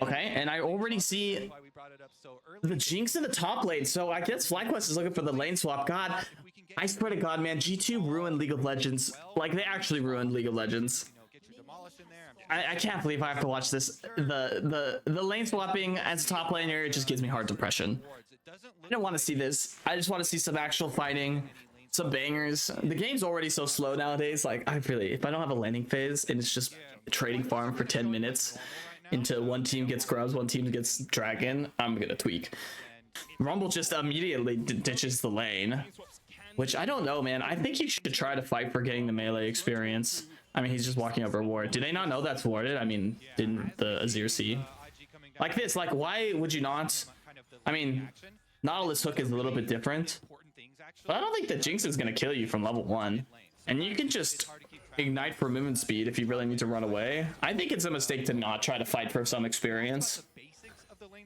Okay, and I already see the Jinx in the top lane. So I guess FlyQuest is looking for the lane swap. God, I swear to God, man, G2 ruined League of Legends. Like, they actually ruined League of Legends. I can't believe I have to watch this. The lane swapping as a top laner, it just gives me heart depression. I don't want to see this. I just want to see some actual fighting, some bangers. The game's already so slow nowadays. Like, if I don't have a laning phase and it's just trading farm for 10 minutes until one team gets grubs, one team gets dragon, I'm gonna tweak. Rumble just immediately ditches the lane, which I don't know, man. I think he should try to fight for getting the melee experience. I mean, he's just walking over ward. Do they not know that's warded? I mean, didn't the Azir see? Like this, like, why would you not? I mean, Nautilus hook is a little bit different, but I don't think that Jinx is gonna kill you from level 1. And you can just ignite for movement speed if you really need to run away. I think it's a mistake to not try to fight for some experience.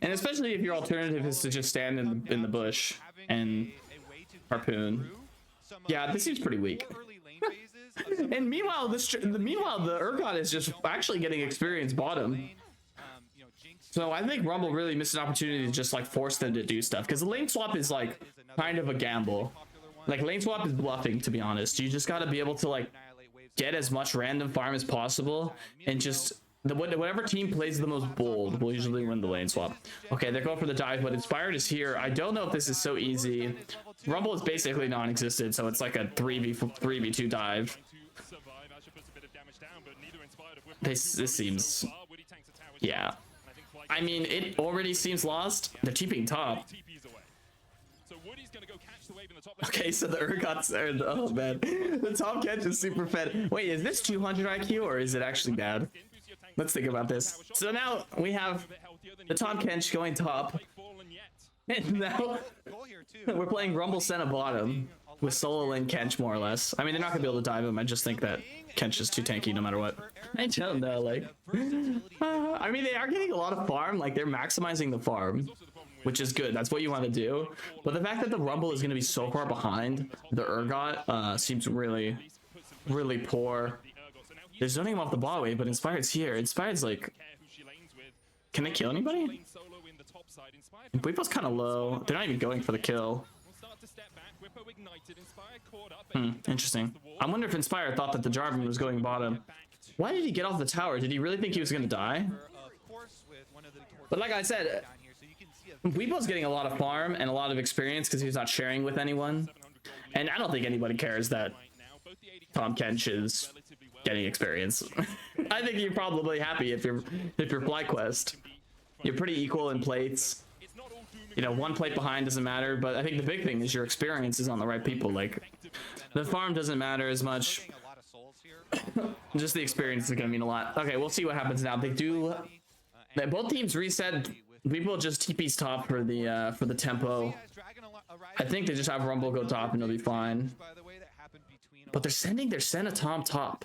And especially if your alternative is to just stand in the bush and harpoon. Yeah, this seems pretty weak. And meanwhile, the Urgot is just actually getting experience bottom. So I think Rumble really missed an opportunity to just like force them to do stuff, because the lane swap is like kind of a gamble. Like, lane swap is bluffing, to be honest. You just got to be able to like get as much random farm as possible, and just whatever team plays the most bold will usually win the lane swap. Okay, they're going for the dive, but Inspired is here. I don't know if this is so easy. Rumble is basically non-existent, so it's like a 3v2 dive. This seems, yeah. I mean, it already seems lost. They're TPing top. Okay, so the Urgot's there. Oh man, the top catch is super fed. Wait, is this 200 IQ or is it actually bad? Let's think about this. So now we have the top Kench going top, and now we're playing Rumble Senna bottom with solo lane Kench, more or less. I mean, they're not gonna be able to dive him. I just think that Kench is too tanky no matter what. I don't know, like, I mean, they are getting a lot of farm. Like, they're maximizing the farm, which is good. That's what you want to do. But the fact that the Rumble is going to be so far behind the Urgot seems really, really poor. They're zoning him off the bot wave, but Inspired's here. Inspired's like, can they kill anybody? Bweepo's kind of low. They're not even going for the kill. Interesting. I wonder if Inspired thought that the Jarvan was going bottom. Why did he get off the tower? Did he really think he was going to die? But like I said, Bweepo's getting a lot of farm and a lot of experience because he's not sharing with anyone. And I don't think anybody cares that Tom Kench is getting experience. I think you're probably happy if you're FlyQuest. You're pretty equal in plates. You know, one plate behind doesn't matter, but I think the big thing is your experience is on the right people. Like, the farm doesn't matter as much. Just the experience is gonna mean a lot. Okay, we'll see what happens now. Both teams reset. People just TP's top for the tempo. I think they just have Rumble go top and it'll be fine. But they're sending their Senna top.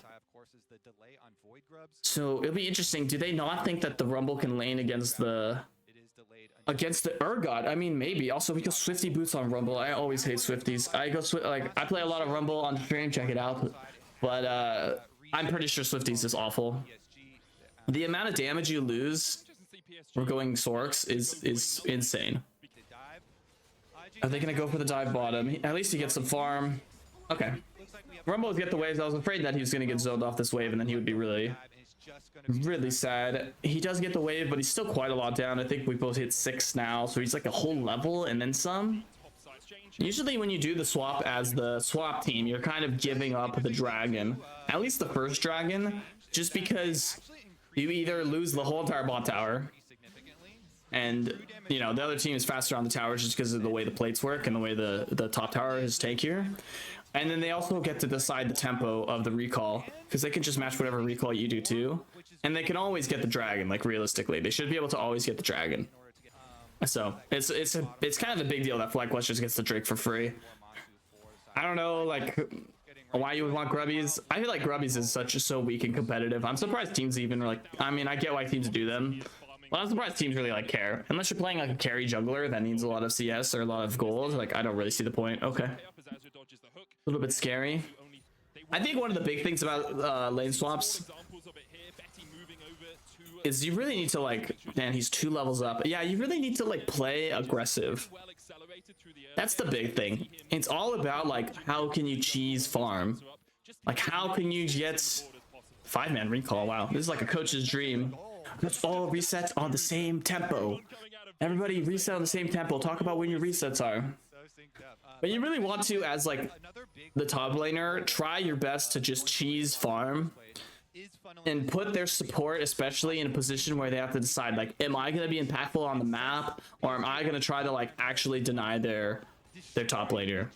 So it'll be interesting. Do they not think that the Rumble can lane against the Urgot? I mean, maybe. Also, because Swifty boots on Rumble. I always hate Swifties. I play a lot of Rumble on stream. Check it out. But I'm pretty sure Swifties is awful. The amount of damage you lose for going Sorks is insane. Are they gonna go for the dive bottom? At least he gets some farm. Okay. Rumble will get the waves. I was afraid that he was gonna get zoned off this wave and then he would be really, really sad. He does get the wave, but he's still quite a lot down. I think we both hit 6 now, so he's like a whole level and then some. Usually when you do the swap as the swap team, you're kind of giving up the dragon, at least the first dragon, just because you either lose the whole entire bot tower and, you know, the other team is faster on the towers just because of the way the plates work and the way the top tower is tankier. And then they also get to decide the tempo of the recall, because they can just match whatever recall you do too. And they can always get the dragon, like, realistically. They should be able to always get the dragon. So it's kind of a big deal that FlyQuest just gets the Drake for free. I don't know, like, why you would want Grubbies. I feel like Grubbies is so weak and competitive. I'm surprised teams even are like, I mean, I get why teams do them, but I'm surprised teams really like care. Unless you're playing like a carry jungler that needs a lot of CS or a lot of gold, like, I don't really see the point. Okay. A little bit scary. I think one of the big things about lane swaps is you really need to like, man, he's 2 levels up. Yeah, you really need to like play aggressive. That's the big thing. It's all about like how can you cheese farm, like how can you get 5-man recall. Wow, this is like a coach's dream. Let's all reset on the same tempo. Everybody reset on the same tempo. Talk about when your resets are. But you really want to, as like the top laner, try your best to just cheese farm and put their support especially in a position where they have to decide, like, am I going to be impactful on the map, or am I going to try to like actually deny their top laner?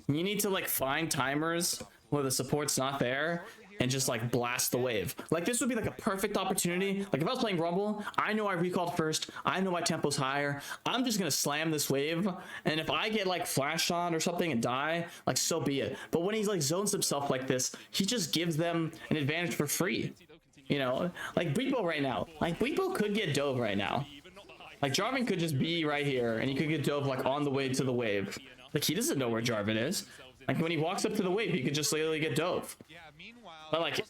You need to like find timers where the support's not there and just like blast the wave. Like this would be like a perfect opportunity. Like if I was playing Rumble, I know I recalled first, I know my tempo's higher, I'm just gonna slam this wave, and if I get like flashed on or something and die, like so be it. But when he's like zones himself like this, he just gives them an advantage for free, you know? Like Beepo right now, like Beepo could get dove right now. Like Jarvan could just be right here and he could get dove like on the way to the wave. Like he doesn't know where Jarvan is. Like when he walks up to the wave, he could just literally get dove. But like,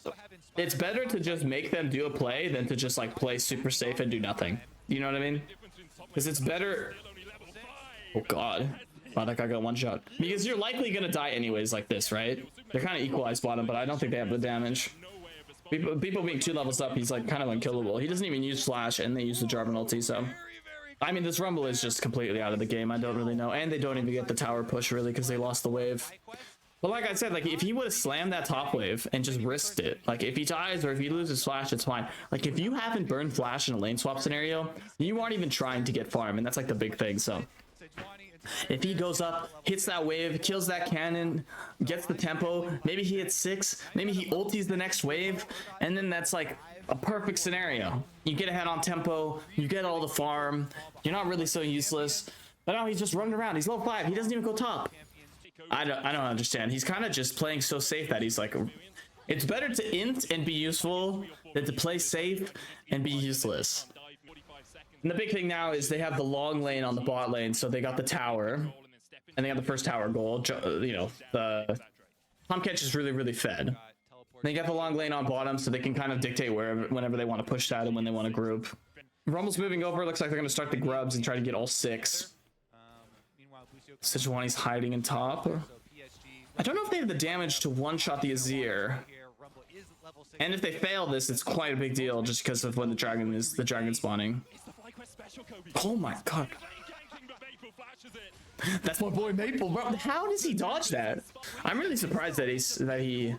it's better to just make them do a play than to just like play super safe and do nothing. You know what I mean? Because it's better. Oh god. Wow, that guy got 1 shot. Because you're likely gonna die anyways like this, right? They're kind of equalized bottom, but I don't think they have the damage. People being 2 levels up, he's like kind of unkillable. He doesn't even use flash, and they use the Jarvan ulti, so. I mean, this Rumble is just completely out of the game. I don't really know. And they don't even get the tower push, really, because they lost the wave. But like I said, like if he would have slammed that top wave and just risked it, like if he dies or if he loses flash, it's fine. Like if you haven't burned flash in a lane swap scenario, you aren't even trying to get farm, and that's like the big thing. So if he goes up, hits that wave, kills that cannon, gets the tempo, maybe he hits 6, maybe he ultis the next wave, and then that's like a perfect scenario. You get ahead on tempo, you get all the farm, you're not really so useless. But now he's just running around. He's low 5. He doesn't even go top. I don't understand. He's kind of just playing so safe that he's like, it's better to int and be useful than to play safe and be useless. And the big thing now is they have the long lane on the bot lane, so they got the tower, and they got the first tower goal. You know, the Tom Catch is really fed. They got the long lane on bottom, so they can kind of dictate whenever they want to push that and when they want to group. Rumble's moving over. Looks like they're going to start the grubs and try to get all 6. Sejuani's hiding in top. I don't know if they have the damage to one-shot the Azir. And if they fail this, it's quite a big deal just because of when the dragon spawning. Oh my god. That's my boy Maple, bro. How does he dodge that? I'm really surprised that he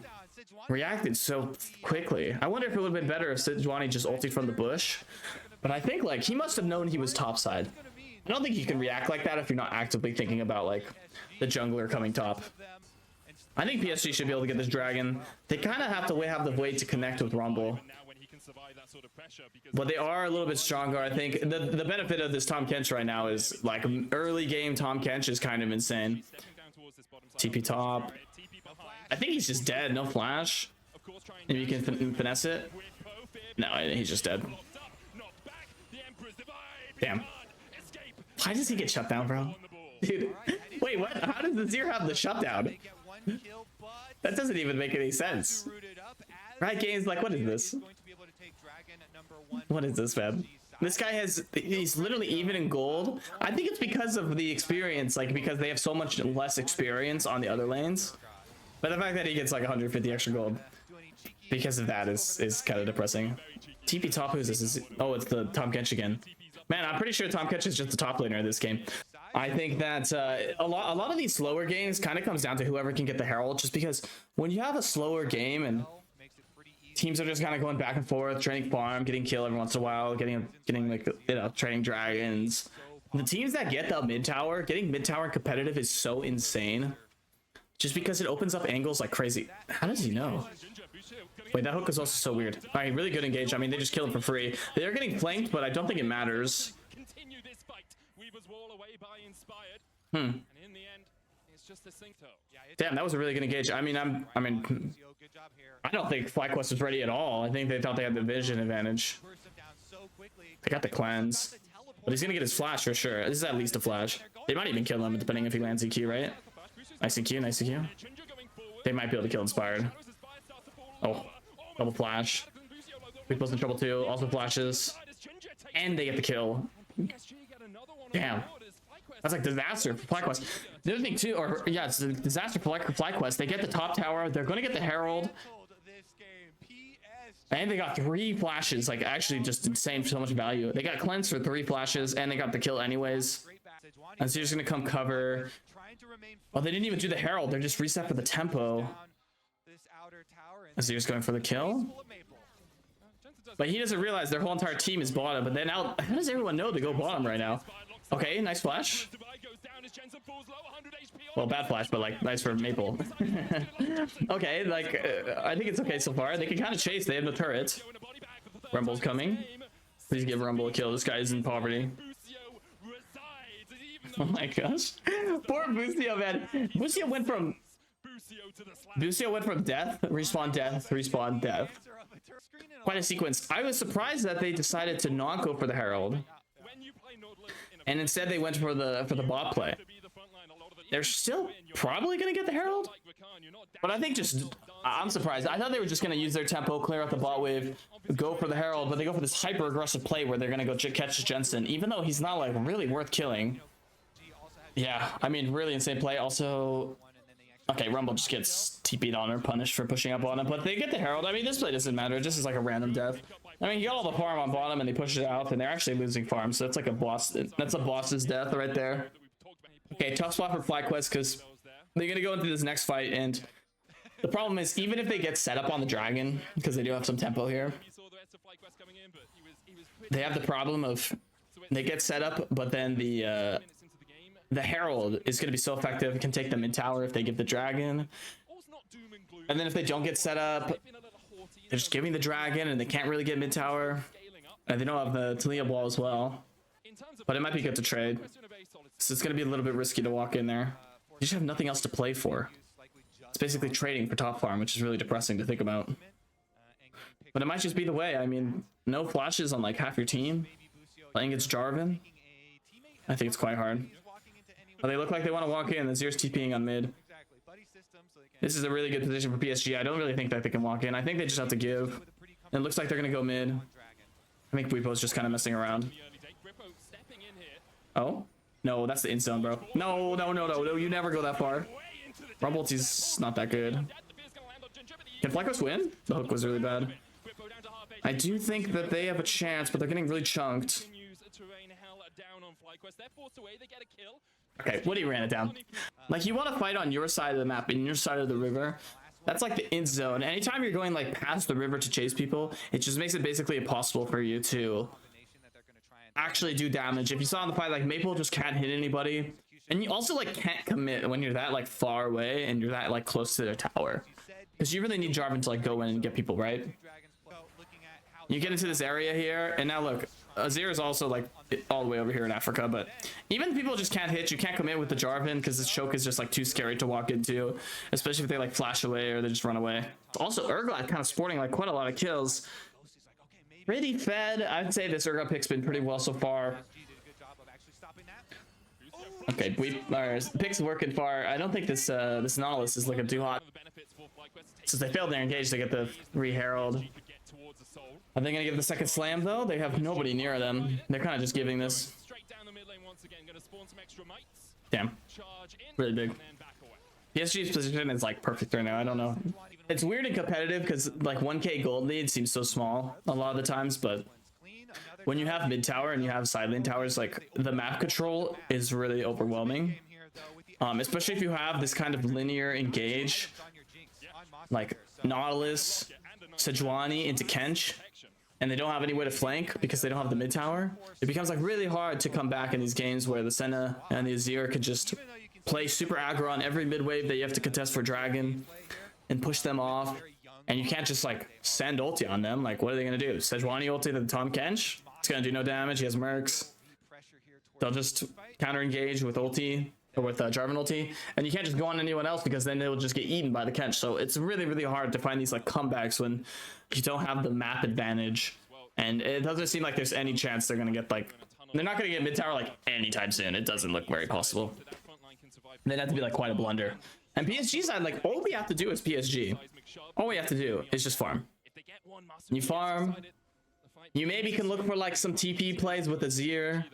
reacted so quickly. I wonder if it would have been better if Sejuani just ulted from the bush. But I think like he must have known he was topside. I don't think you can react like that if you're not actively thinking about like the jungler coming top. I think PSG should be able to get this dragon. They kind of have to have the way to connect with Rumble. But they are a little bit stronger. I think the benefit of this Tom Kench right now is like early game Tom Kench is kind of insane. TP top. I think he's just dead. No flash. Maybe you can finesse it. No, he's just dead. Damn. Why does he get shut down, bro? Dude, wait, what? How does the Azir have the shutdown? That doesn't even make any sense. Right, games like, what is this? What is this, man? This guy he's literally even in gold. I think it's because of the experience, like because they have so much less experience on the other lanes. But the fact that he gets like 150 extra gold because of that is kind of depressing. TP top, who's this? Oh, it's the Tom Kench again. Man, I'm pretty sure Tom Kench is just the top laner in this game. I think that a lot of these slower games kind of comes down to whoever can get the Herald, just because when you have a slower game and teams are just kind of going back and forth, trading farm, getting kill every once in a while, getting like, you know, trading dragons. The teams that get the mid tower, getting mid tower competitive is so insane, just because it opens up angles like crazy. How does he know? Wait, that hook is also so weird. All right, really good engage. I mean, they just kill him for free. They're getting flanked, but I don't think it matters. Damn, that was a really good engage. I mean, I don't think FlyQuest was ready at all. I think they thought they had the vision advantage. They got the cleanse, but he's gonna get his flash for sure. This is at least a flash. They might even kill him depending if he lands EQ, right? Nice EQ, nice EQ. They might be able to kill Inspired. Oh, double flash. People's in trouble too. Also flashes. And they get the kill. Damn. That's like disaster for FlyQuest. The other thing too, or yeah, it's a disaster for FlyQuest. They get the top tower. They're going to get the Herald. And they got 3 flashes. Like actually just insane, so much value. They got cleanse for 3 flashes and they got the kill anyways. And so you're just going to come cover. Oh, they didn't even do the Herald. They're just reset for the tempo. And so you're just going for the kill. But he doesn't realize their whole entire team is bottom. But then now, how does everyone know to go bottom right now? Okay, nice flash. Well, bad flash, but like nice for Maple. Okay, like I think it's okay so far. They can kind of chase. They have no turret. Rumble's coming. Please give Rumble a kill. This guy is in poverty. Oh my gosh. Poor Busio, man. Busio went from death, respawn, death, respawn, death. Quite a sequence. I was surprised that they decided to not go for the Herald. And instead they went for the bot play. They're still probably gonna get the Herald, but I think I'm surprised. I thought they were just gonna use their tempo, clear out the bot wave, go for the Herald, but they go for this hyper aggressive play where they're gonna go catch Jensen, even though he's not like really worth killing. Yeah, I mean really insane play. Also, okay, Rumble just gets TP'd on or punished for pushing up on him, but they get the Herald. I mean, this play doesn't matter. It just is like a random death. I mean, you got all the farm on bottom and they push it out and they're actually losing farm. So it's like a boss. That's a boss's death right there. Okay, tough spot for FlyQuest because they're going to go into this next fight. And the problem is, even if they get set up on the dragon, because they do have some tempo here, they have the problem of they get set up, but then the Herald is going to be so effective. It can take them in tower if they give the dragon. And then if they don't get set up, they're just giving the dragon and they can't really get mid tower. And they don't have the Talia wall as well. But it might be good to trade. So it's going to be a little bit risky to walk in there. You just have nothing else to play for. It's basically trading for top farm, which is really depressing to think about. But it might just be the way. I mean, no flashes on like half your team. Playing against Jarvan. I think it's quite hard. But they look like they want to walk in. The Zer's TPing on mid. This is a really good position for PSG. I don't really think that they can walk in. I think they just have to give. It looks like they're going to go mid. I think Bwipo's just kind of messing around. Oh? No, that's the in-zone, bro. No, no, no, no, no. You never go that far. Rumble's not that good. Can FlyQuest win? The hook was really bad. I do think that they have a chance, but they're getting really chunked. Okay, Woody ran it down. Like, you want to fight on your side of the map, in your side of the river. That's like the in zone. Anytime you're going like past the river to chase people, it just makes it basically impossible for you to actually do damage. If you saw in the fight, like Maple just can't hit anybody. And you also like can't commit when you're that like far away and you're that like close to their tower. Because you really need Jarvan to like go in and get people, right? You get into this area here, and now look, Azir is also like all the way over here in Africa, but even people just can't hit. You can't commit with the Jarvan because this choke is just like too scary to walk into, especially if they like flash away or they just run away. Also, Urgot kind of sporting like quite a lot of kills. Pretty fed. I'd say this Urgot pick's been pretty well so far. Okay, pick's working far. I don't think this this Nautilus is looking too hot. Since they failed their engage, they get the 3 Herald. Are they gonna give the second slam though? They have nobody near them. They're kind of just giving this. Damn. Really big. PSG's position is like perfect right now. I don't know. It's weird and competitive because like 1k gold lead seems so small a lot of the times, but when you have mid tower and you have side lane towers, like the map control is really overwhelming. Especially if you have this kind of linear engage, like Nautilus, Sejuani into Kench, and they don't have any way to flank because they don't have the mid tower. It becomes like really hard to come back in these games where the Senna and the Azir could just play super aggro on every mid wave that you have to contest for Dragon and push them off, and you can't just like send ulti on them. Like, what are they gonna do? Sejuani ulti to the Tom Kench? It's gonna do no damage. He has mercs. They'll just counter engage with ulti or with Jarvan ulti, and you can't just go on anyone else because then they'll just get eaten by the Kench. So it's really, really hard to find these like comebacks when you don't have the map advantage, and it doesn't seem like there's any chance they're gonna get like, they're not gonna get mid tower like anytime soon. It doesn't look very possible. They'd have to be like quite a blunder. And PSG side, like all we have to do is PSG. All we have to do is just farm. You farm, You maybe can look for like some TP plays with Azir,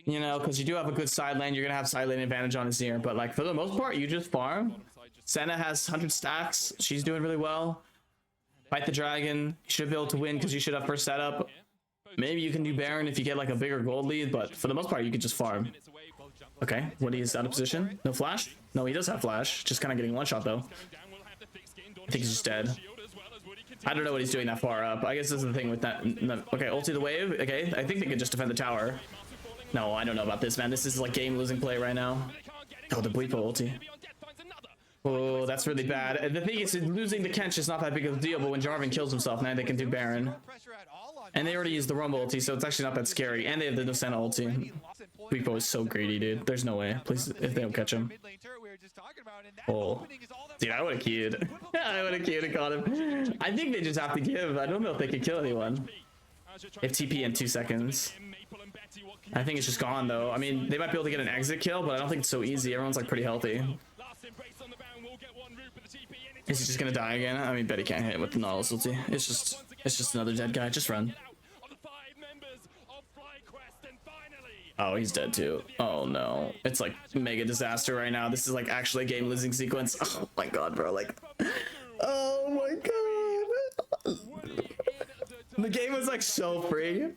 you know, because you do have a good side lane. You're gonna have side lane advantage on Azir, but like for the most part, you just farm. Senna has 100 stacks. She's doing really well. Fight the dragon. You should be able to win because you should have first setup. Maybe you can do Baron if you get like a bigger gold lead, but for the most part, you could just farm. Okay, Woody is out of position. No flash? No, he does have flash. Just kind of getting one shot though. I think he's just dead. I don't know what he's doing that far up. I guess this is the thing with that. No, okay, ulti the wave. Okay, I think they could just defend the tower. No, I don't know about this, man. This is like game losing play right now. Oh, the Bleepo ulti. Oh, that's really bad. And the thing is, losing the Kench is not that big of a deal, but when Jarvan kills himself, now they can do Baron. And they already used the Rumble ulti, so it's actually not that scary. And they have the Nocena ulti. Bleepo is so greedy, dude. There's no way. Please, if they don't catch him. Oh. Dude, I would have queued. I would have queued and caught him. I think they just have to give. I don't know if they could kill anyone. If TP in 2 seconds. I think it's just gone, though. I mean, they might be able to get an exit kill, but I don't think it's so easy. Everyone's, like, pretty healthy. Is he just gonna die again? I mean, bet he can't hit with the Nautilus ulti. It's just another dead guy. Just run. Oh, he's dead too. Oh no. It's like mega disaster right now. This is like actually a game losing sequence. Oh my god, bro. Like, oh my god. The game was like so free.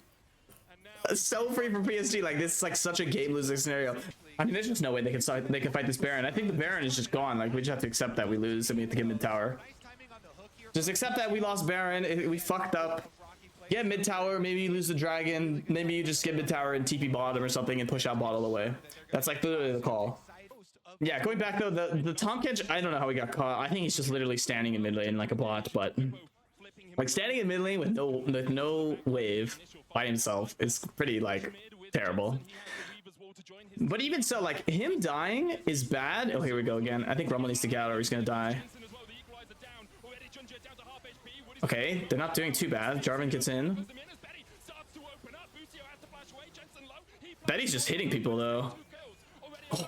So free for PSG. Like, this is like such a game losing scenario. I mean, there's just no way they can fight this Baron. I think the Baron is just gone. Like, we just have to accept that we lose and we have to get mid tower. Just accept that we lost Baron. We fucked up. Get mid tower. Maybe you lose the dragon. Maybe you just get mid tower and TP bottom or something and push out bottle away. That's like literally the call. Yeah, going back though, the Tom Kench, I don't know how he got caught. I think he's just literally standing in mid lane like a bot, but like standing in mid lane with no wave by himself is pretty like terrible. But even so, like, him dying is bad. Oh, here we go again. I think Rumble needs to get out or he's gonna die. Okay, they're not doing too bad. Jarvan gets in. Betty's just hitting people though. Oh.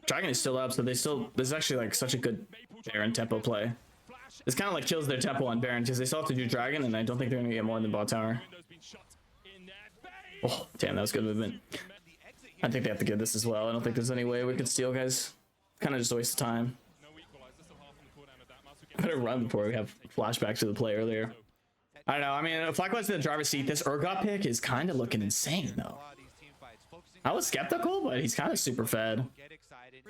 Dragon is still up, so this is actually like such a good Baron tempo play. This kind of like kills their tempo on Baron because they still have to do Dragon, and I don't think they're gonna get more than bot tower. Oh, damn, that was good movement. I think they have to get this as well. I don't think there's any way we could steal, guys. Kind of just a waste of time. Better run before we have flashbacks to the play earlier. I don't know. I mean, Flacco's in the driver's seat. This Urgot pick is kind of looking insane, though. I was skeptical, but he's kind of super fed.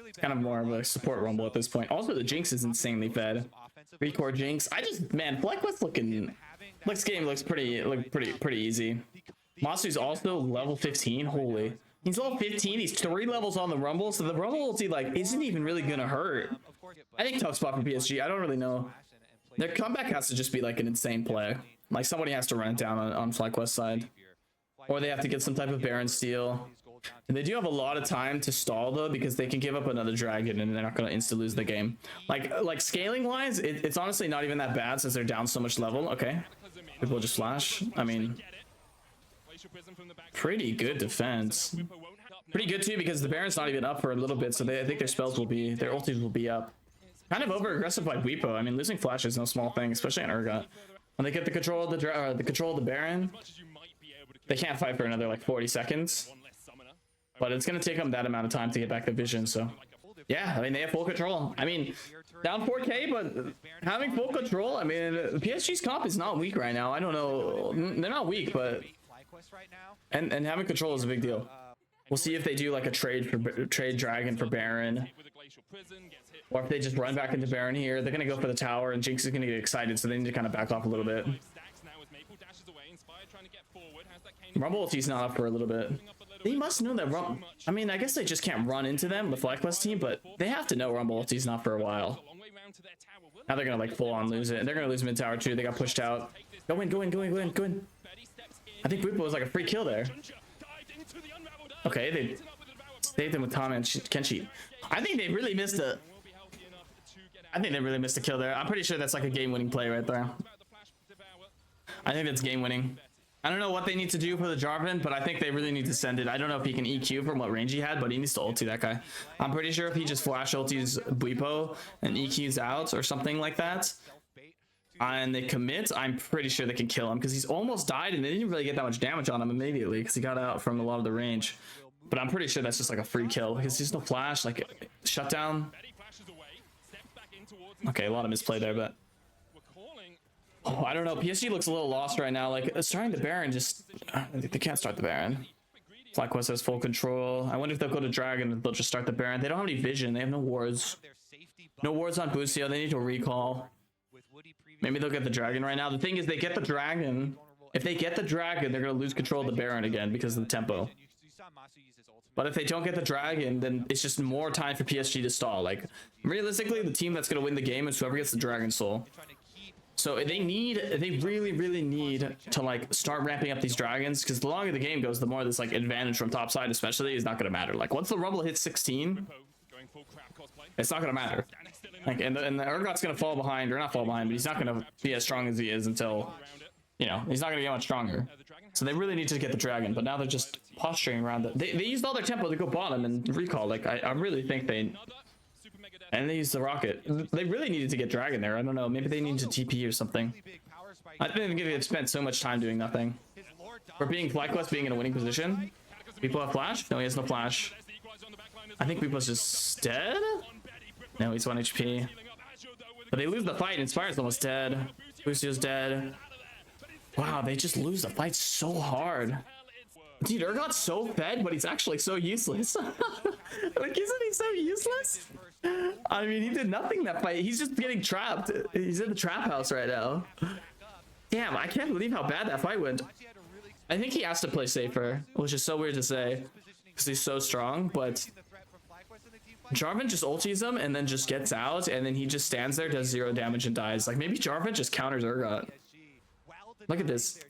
It's kind of more of a support Rumble at this point. Also, the Jinx is insanely fed. 3-core Jinx. Man, Flacco's looking. This game looks pretty easy. Masu's also level 15. Holy. He's level 15. He's 3 levels on the Rumble, so the Rumble ulti like isn't even really gonna hurt. I think tough spot for PSG. I don't really know. Their comeback has to just be like an insane play. Like somebody has to run it down on FlyQuest's side, or they have to get some type of Baron steal. And they do have a lot of time to stall though, because they can give up another dragon and they're not gonna insta lose the game. Like scaling wise, it's honestly not even that bad since they're down so much level. Okay, people just flash. I mean, pretty good defense. Pretty good too, because the Baron's not even up for a little bit, so I think their ultis will be up. Kind of over aggressive by Weepo. I mean, losing flash is no small thing, especially on Urgot. When they get the control of the Baron, they can't fight for another like 40 seconds. But it's gonna take them that amount of time to get back the vision. So yeah, I mean, they have full control. I mean, down 4k, but having full control. I mean, PSG's comp is not weak right now. I don't know, they're not weak, but and having control is a big deal. We'll see if they do like a trade dragon for Baron, or if they just run back into Baron here. They're gonna go for the tower, and Jinx is gonna get excited, so they need to kind of back off a little bit. Rumble ulti's not up for a little bit. They must know that I mean, I guess they just can't run into them, the FlyQuest team, but they have to know Rumble ulti's not for a while. Now they're gonna like full on lose it, and they're gonna lose mid tower too. They got pushed out. Go in. I think Weepo was like a free kill there. Okay, they saved him with Tom and Kenshi. I think they really missed a kill there. I'm pretty sure that's like a game-winning play right there. I think that's game-winning. I don't know what they need to do for the Jarvan, but I think they really need to send it. I don't know if he can EQ from what range he had, but he needs to ulti that guy. I'm pretty sure if he just flash ultis Weepo and EQs out or something like that, and they commit, I'm pretty sure they can kill him because he's almost died and they didn't really get that much damage on him immediately because he got out from a lot of the range. But I'm pretty sure that's just like a free kill because he's no flash, like shutdown. Okay, a lot of misplay there, but oh, I don't know. PSG looks a little lost right now. Like starting the Baron, just they can't start the Baron. FlyQuest has full control. I wonder if they'll go to Dragon and they'll just start the Baron. They don't have any vision. They have no wards. No wards on Busio. They need to recall. Maybe they'll get the Dragon right now. The thing is, they get the Dragon. If they get the Dragon, they're going to lose control of the Baron again because of the tempo. But if they don't get the Dragon, then it's just more time for PSG to stall. Like, realistically, the team that's going to win the game is whoever gets the Dragon Soul. So they really, really need to like start ramping up these dragons because the longer the game goes, the more this like advantage from top side especially is not going to matter. Like once the Rumble hits 16, it's not going to matter. Like and the Urgot's going to fall behind, or not fall behind, but he's not going to be as strong as he is until, you know, he's not going to get much stronger. So they really need to get the dragon, but now they're just posturing around it. They used all their tempo to go bottom and recall. Like I really think they. And they used the rocket. They really needed to get dragon there. I don't know. Maybe they need to TP or something. I think they've spent so much time doing nothing. For being FlyQuest being in a winning position. People have flash? No, he has no flash. I think People's just dead? No, he's 1 HP. But they lose the fight. Inspire's almost dead. Boostio's dead. Wow, they just lose the fight so hard. Dude, Urgot's so fed, but he's actually so useless. Like, isn't he so useless? I mean, he did nothing that fight. He's just getting trapped. He's in the trap house right now. Damn, I can't believe how bad that fight went. I think he has to play safer, which is so weird to say because he's so strong, but Jarvan just ultis him and then just gets out, and then he just stands there, does 0 damage and dies. Like, maybe Jarvan just counters Urgot. Look at this.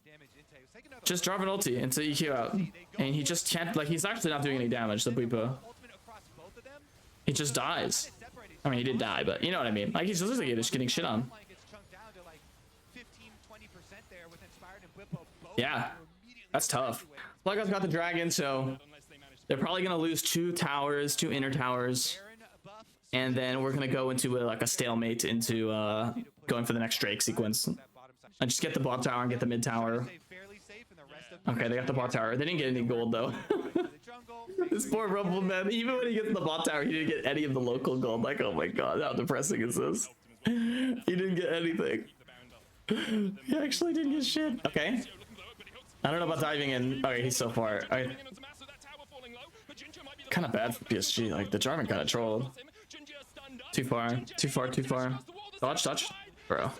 Just Jarvan ulti into EQ out. And he just can't, like, he's actually not doing any damage, the Buipo. He just dies. I mean, he did die, but you know what I mean. Like, he's just getting shit on. Yeah, that's tough. FlyQuest got the dragon, so they're probably going to lose 2 towers, 2 inner towers. And then we're going to go into like a stalemate into going for the next Drake sequence. And just get the bot tower and get the mid tower. Okay, they got the bot tower. They didn't get any gold though. This poor Rumble man, even when he gets the bot tower, he didn't get any of the local gold. Like, oh my god, how depressing is this? He didn't get anything. He actually didn't get shit. Okay. I don't know about diving in. Okay, he's so far. Kind of bad for PSG. Like, the Jarvan kind of trolled. Too far. Too far, too far. Dodge, dodge. Bro.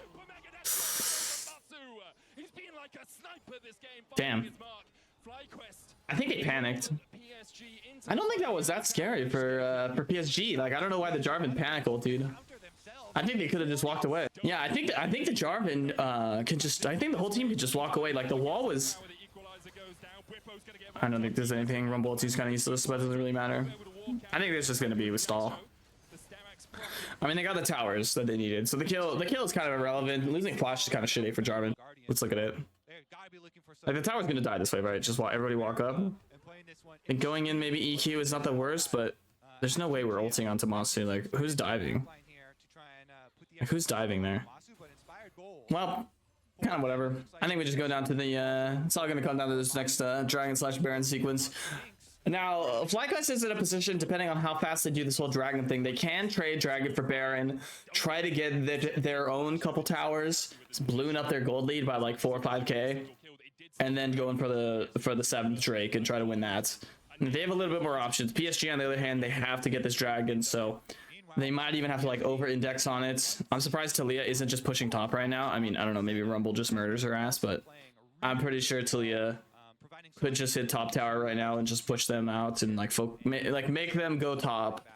Damn. I think he panicked. I don't think that was that scary for PSG. Like, I don't know why the Jarvan panic ult, dude. I think they could have just walked away. Yeah, I think the Jarvan can just. I think the whole team could just walk away. Like, the wall was. I don't think there's anything. Rumble ulti's kind of useless, but it doesn't really matter. I think it's just gonna be with stall. I mean, they got the towers that they needed, so the kill is kind of irrelevant. Losing flash is kind of shitty for Jarvan. Let's look at it. Like, the tower's gonna die this way, right? Just everybody walk up. And going in maybe EQ is not the worst, but there's no way we're ulting on Tommaso. Like, who's diving? Like, who's diving there? Well, kind of whatever. I think we just go down to the it's all gonna come down to this next dragon slash baron sequence. Now, FlyQuest is in a position, depending on how fast they do this whole dragon thing, they can trade dragon for baron, try to get their own couple towers, balloon up their gold lead by like 4 or 5k, and then go in for the 7th Drake and try to win that. And they have a little bit more options. PSG, on the other hand, they have to get this dragon, so they might even have to like over-index on it. I'm surprised Talia isn't just pushing top right now. I mean, I don't know, maybe Rumble just murders her ass, but I'm pretty sure Talia could just hit top tower right now and just push them out and like make them go top.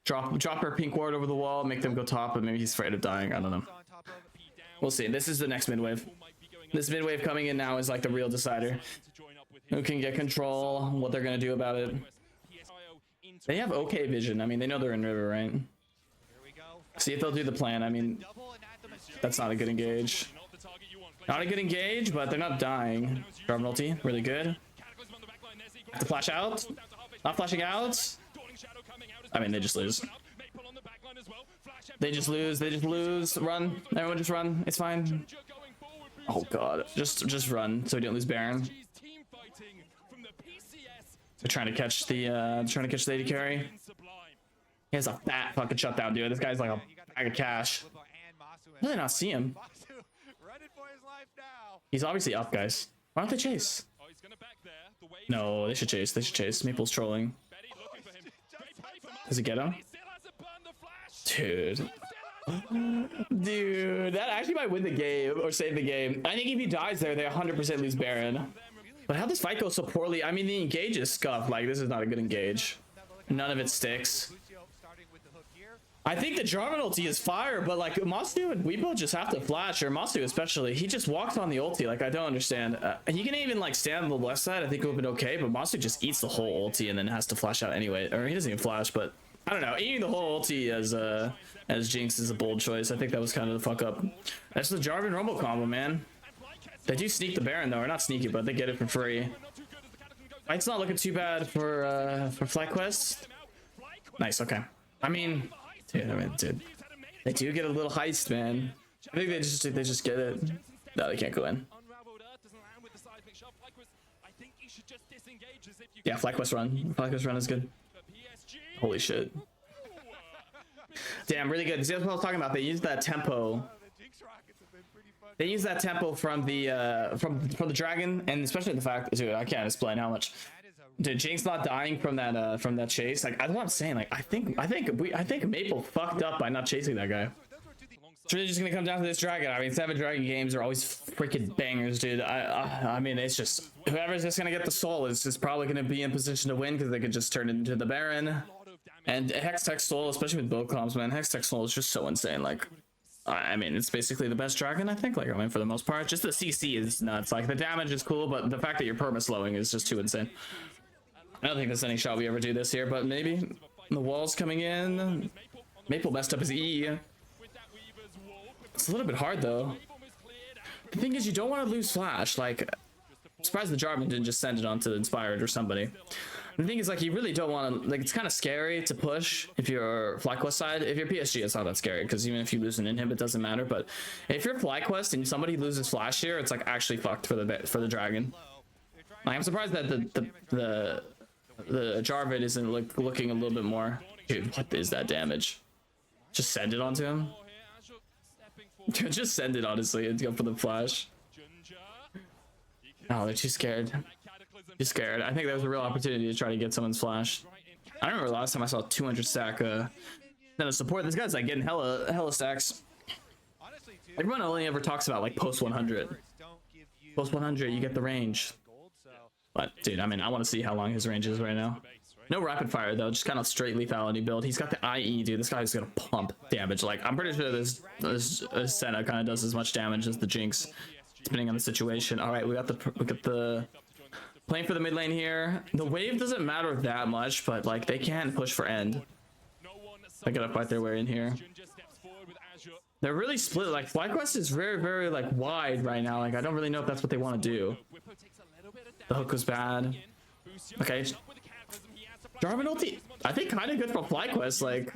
Drop her pink ward over the wall, make them go top, but maybe he's afraid of dying. I don't know. We'll see. This is the next mid wave. This mid wave coming in now is like the real decider. Who can get control? What they're gonna do about it? They have okay vision. I mean, they know they're in river, right? See if they'll do the plan. I mean, that's not a good engage. Not a good engage, but they're not dying. Jarvan ulti, really good. Have to flash out. Not flashing out. I mean, they just lose. They just lose. They just lose. Run. Everyone just run. It's fine. Oh god. Just run so we don't lose Baron. They're trying to catch the AD carry. He has a fat fucking shutdown, dude. This guy's like a bag of cash. How did I not see him? He's obviously up, guys. Why don't they chase? No, they should chase. They should chase. Maple's trolling. Does he get him? Dude. Dude, that actually might win the game or save the game. I think if he dies there, they 100% lose Baron. But how this fight goes so poorly? I mean, the engage is scuffed. Like, this is not a good engage. None of it sticks. I think the Jarvan ulti is fire, but like Mastu and Weibo just have to flash, or Mastu especially. He just walks on the ulti. Like, I don't understand. He can even like stand on the left side. I think it would have been okay, but Mastu just eats the whole ulti and then has to flash out anyway. Or he doesn't even flash, but I don't know. Eating the whole ulti as Jinx is a bold choice. I think that was kind of the fuck up. That's the Jarvan Rumble combo, man. They do sneak the Baron though, or not sneak it, but they get it for free. Fight's not looking too bad for FlyQuest. Nice, okay. I mean, dude, they do get a little heist, man. I think they just get it. No, they can't go in. Yeah, FlyQuest run. FlyQuest run is good. Holy shit. Damn, really good. See, that's what I was talking about. They used that tempo. They use that tempo from the dragon, and especially the fact, dude, I can't explain how much. Dude, Jinx not dying from that chase. Like, that's what I'm saying. Like, I think Maple fucked up by not chasing that guy. It's really just gonna come down to this dragon. I mean, 7 dragon games are always freaking bangers, dude. I mean, it's just whoever's just gonna get the soul is just probably gonna be in position to win because they could just turn it into the Baron. And Hextech soul, especially with build comps, man. Hextech soul is just so insane. Like, I mean, it's basically the best dragon, I think. Like, I mean, for the most part, just the CC is nuts. Like, the damage is cool, but the fact that you're perma slowing is just too insane. I don't think there's any shot we ever do this here, but maybe. The wall's coming in. Maple messed up his E. It's a little bit hard though. The thing is, you don't want to lose flash. Like, I'm surprised the Jarvan didn't just send it on to Inspired or somebody. The thing is, like, you really don't want to, like, it's kind of scary to push if you're FlyQuest side. If you're PSG, it's not that scary because even if you lose an inhib, it doesn't matter. But if you're FlyQuest and somebody loses flash here, it's like actually fucked for the dragon. Like, I'm surprised that the Jarvan isn't looking a little bit more. Dude, what is that damage? Just send it onto him. Just send it, honestly, and go for the flash. Oh, they're too scared. Too scared. I think there was a real opportunity to try to get someone's flash. I remember last time I saw 200 stack then a support. This guy's like getting hella stacks. Everyone only ever talks about like post 100. Post 100, you get the range. But dude, I mean, I want to see how long his range is right now. No rapid fire though, just kind of straight lethality build. He's got the IE, dude. This guy's gonna pump damage. Like, I'm pretty sure this Senna kind of does as much damage as the Jinx, depending on the situation. All right, we got the playing for the mid lane here. The wave doesn't matter that much, but like they can push for end. They gotta fight their way in here. They're really split. Like, FlyQuest is very like wide right now. Like, I don't really know if that's what they want to do. The hook was bad. Okay. Jarvan ulti, I think kind of good for FlyQuest. Like,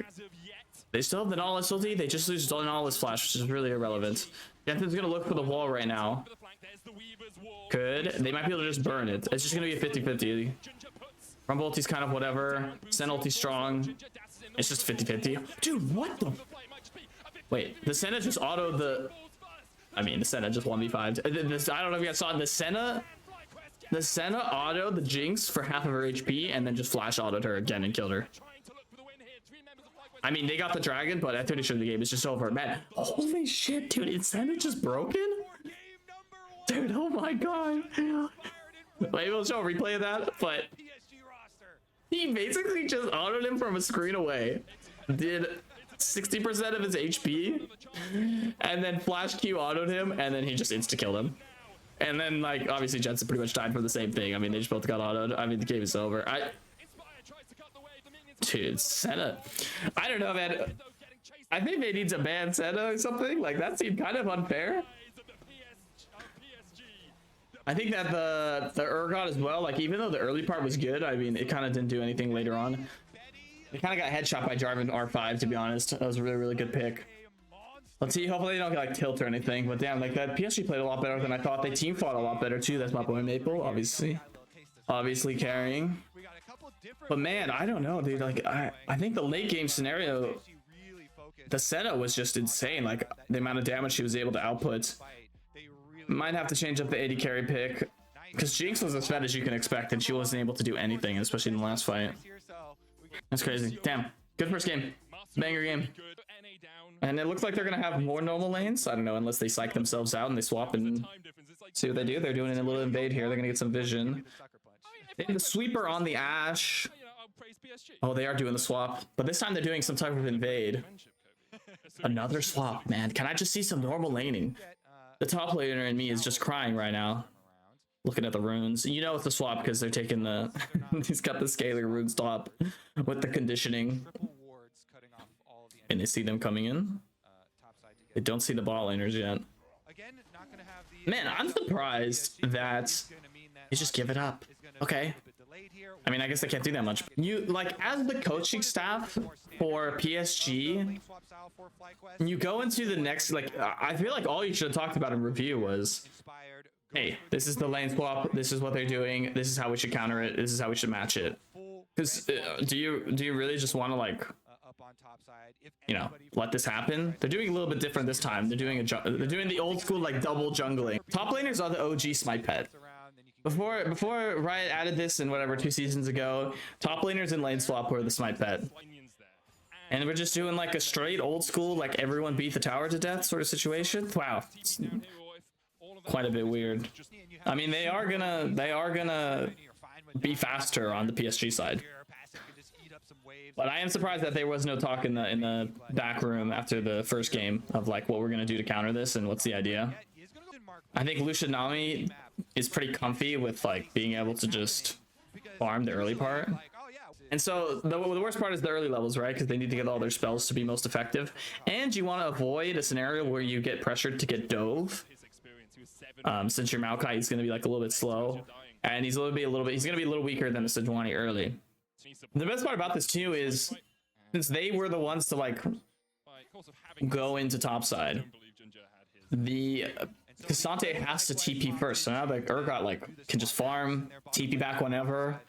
they still have the Nautilus ulti. They just lose the Nautilus flash, which is really irrelevant. Jensen's gonna look for the wall right now. Good. They might be able to just burn it. It's just gonna be a 50-50. Rumble ulti's kind of whatever. Sen ulti's strong. It's just 50-50. Dude, what the? Wait, the Senna just autoed the... I mean, the Senna just 1v5'd. I don't know if you guys saw the Senna autoed the Jinx for half of her HP and then just flash autoed her again and killed her. I mean, they got the dragon, but I'm pretty sure the game is just over. Man, holy shit, dude, is Senna just broken? Dude, oh my god. Maybe we'll show a replay of that, but he basically just autoed him from a screen away. Did 60% of his HP and then flash Q autoed him and then he just insta-killed him. And then, like, obviously Jensen pretty much died for the same thing. I mean, they just both got autoed. I mean, the game is over. Dude, Senna. I don't know, man. I think they need to ban Senna or something. Like, that seemed kind of unfair. I think that the Urgot as well, like, even though the early part was good, I mean, it kind of didn't do anything later on. They kind of got headshot by Jarvan R5, to be honest. That was a really, really good pick. Let's see. Hopefully they don't get like tilt or anything. But damn, like that PSG played a lot better than I thought. They team fought a lot better too. That's my boy Maple, obviously carrying. But man, I don't know, dude. Like I think the late game scenario, the setup was just insane. Like the amount of damage she was able to output. Might have to change up the 80 carry pick, because Jinx was as fed as you can expect, and she wasn't able to do anything, especially in the last fight. That's crazy. Damn. Good first game. Banger game. And it looks like they're gonna have more normal lanes. I don't know, unless they psych themselves out and they swap and see what they do. They're doing a little invade here. They're gonna get some vision. They have the sweeper on the Ashe. Oh, they are doing the swap, but this time they're doing some type of invade. Another swap, man. Can I just see some normal laning? The top laner in me is just crying right now. Looking at the runes. You know it's a swap because they're taking the... He's got the scalar runes top with the conditioning. And they see them coming in. They don't see the bot laners yet. Man, I'm surprised that you just give it up. Okay. I mean, I guess I can't do that much. You, like, as the coaching staff for PSG, you go into the next, like, I feel like all you should have talked about in review was, hey, this is the lane swap, this is what they're doing, this is how we should counter it, this is how we should match it. Because do you really just want to, like, you know, let this happen? They're doing a little bit different this time. They're doing the old school, like, double jungling. Top laners are the OG smite pet. Before Riot added this and whatever 2 seasons ago, top laners and lane swap were the smite pet. And we're just doing like a straight old school, like everyone beat the tower to death sort of situation. Wow. It's quite a bit weird. I mean, they are gonna be faster on the PSG side. But I am surprised that there was no talk in the back room after the first game of like what we're gonna do to counter this and what's the idea. I think Lucian Nami is pretty comfy with like being able to just farm the early part. And so the worst part is the early levels, right? Because they need to get all their spells to be most effective. And you want to avoid a scenario where you get pressured to get dove. Since your Maokai is going to be like a little bit slow. And he's going to be a little weaker than the Sejuani early. The best part about this too is, since they were the ones to like go into topside, the Cassante has to TP first, so now the Urgot like can just farm, TP back whenever.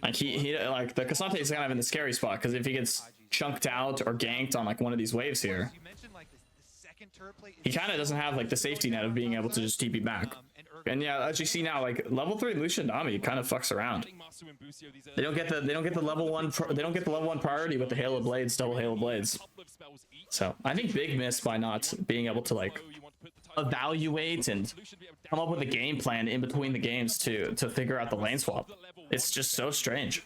Like he like the Cassante is kind of in the scary spot, because if he gets chunked out or ganked on like one of these waves here, he kind of doesn't have like the safety net of being able to just TP back. And yeah, as you see now, like level 3 Lucian Nami kind of fucks around. They don't get the level 1 priority with the Halo Blades, double Halo Blades. So I think big miss by not being able to like evaluate and come up with a game plan in between the games to figure out the lane swap. It's just so strange.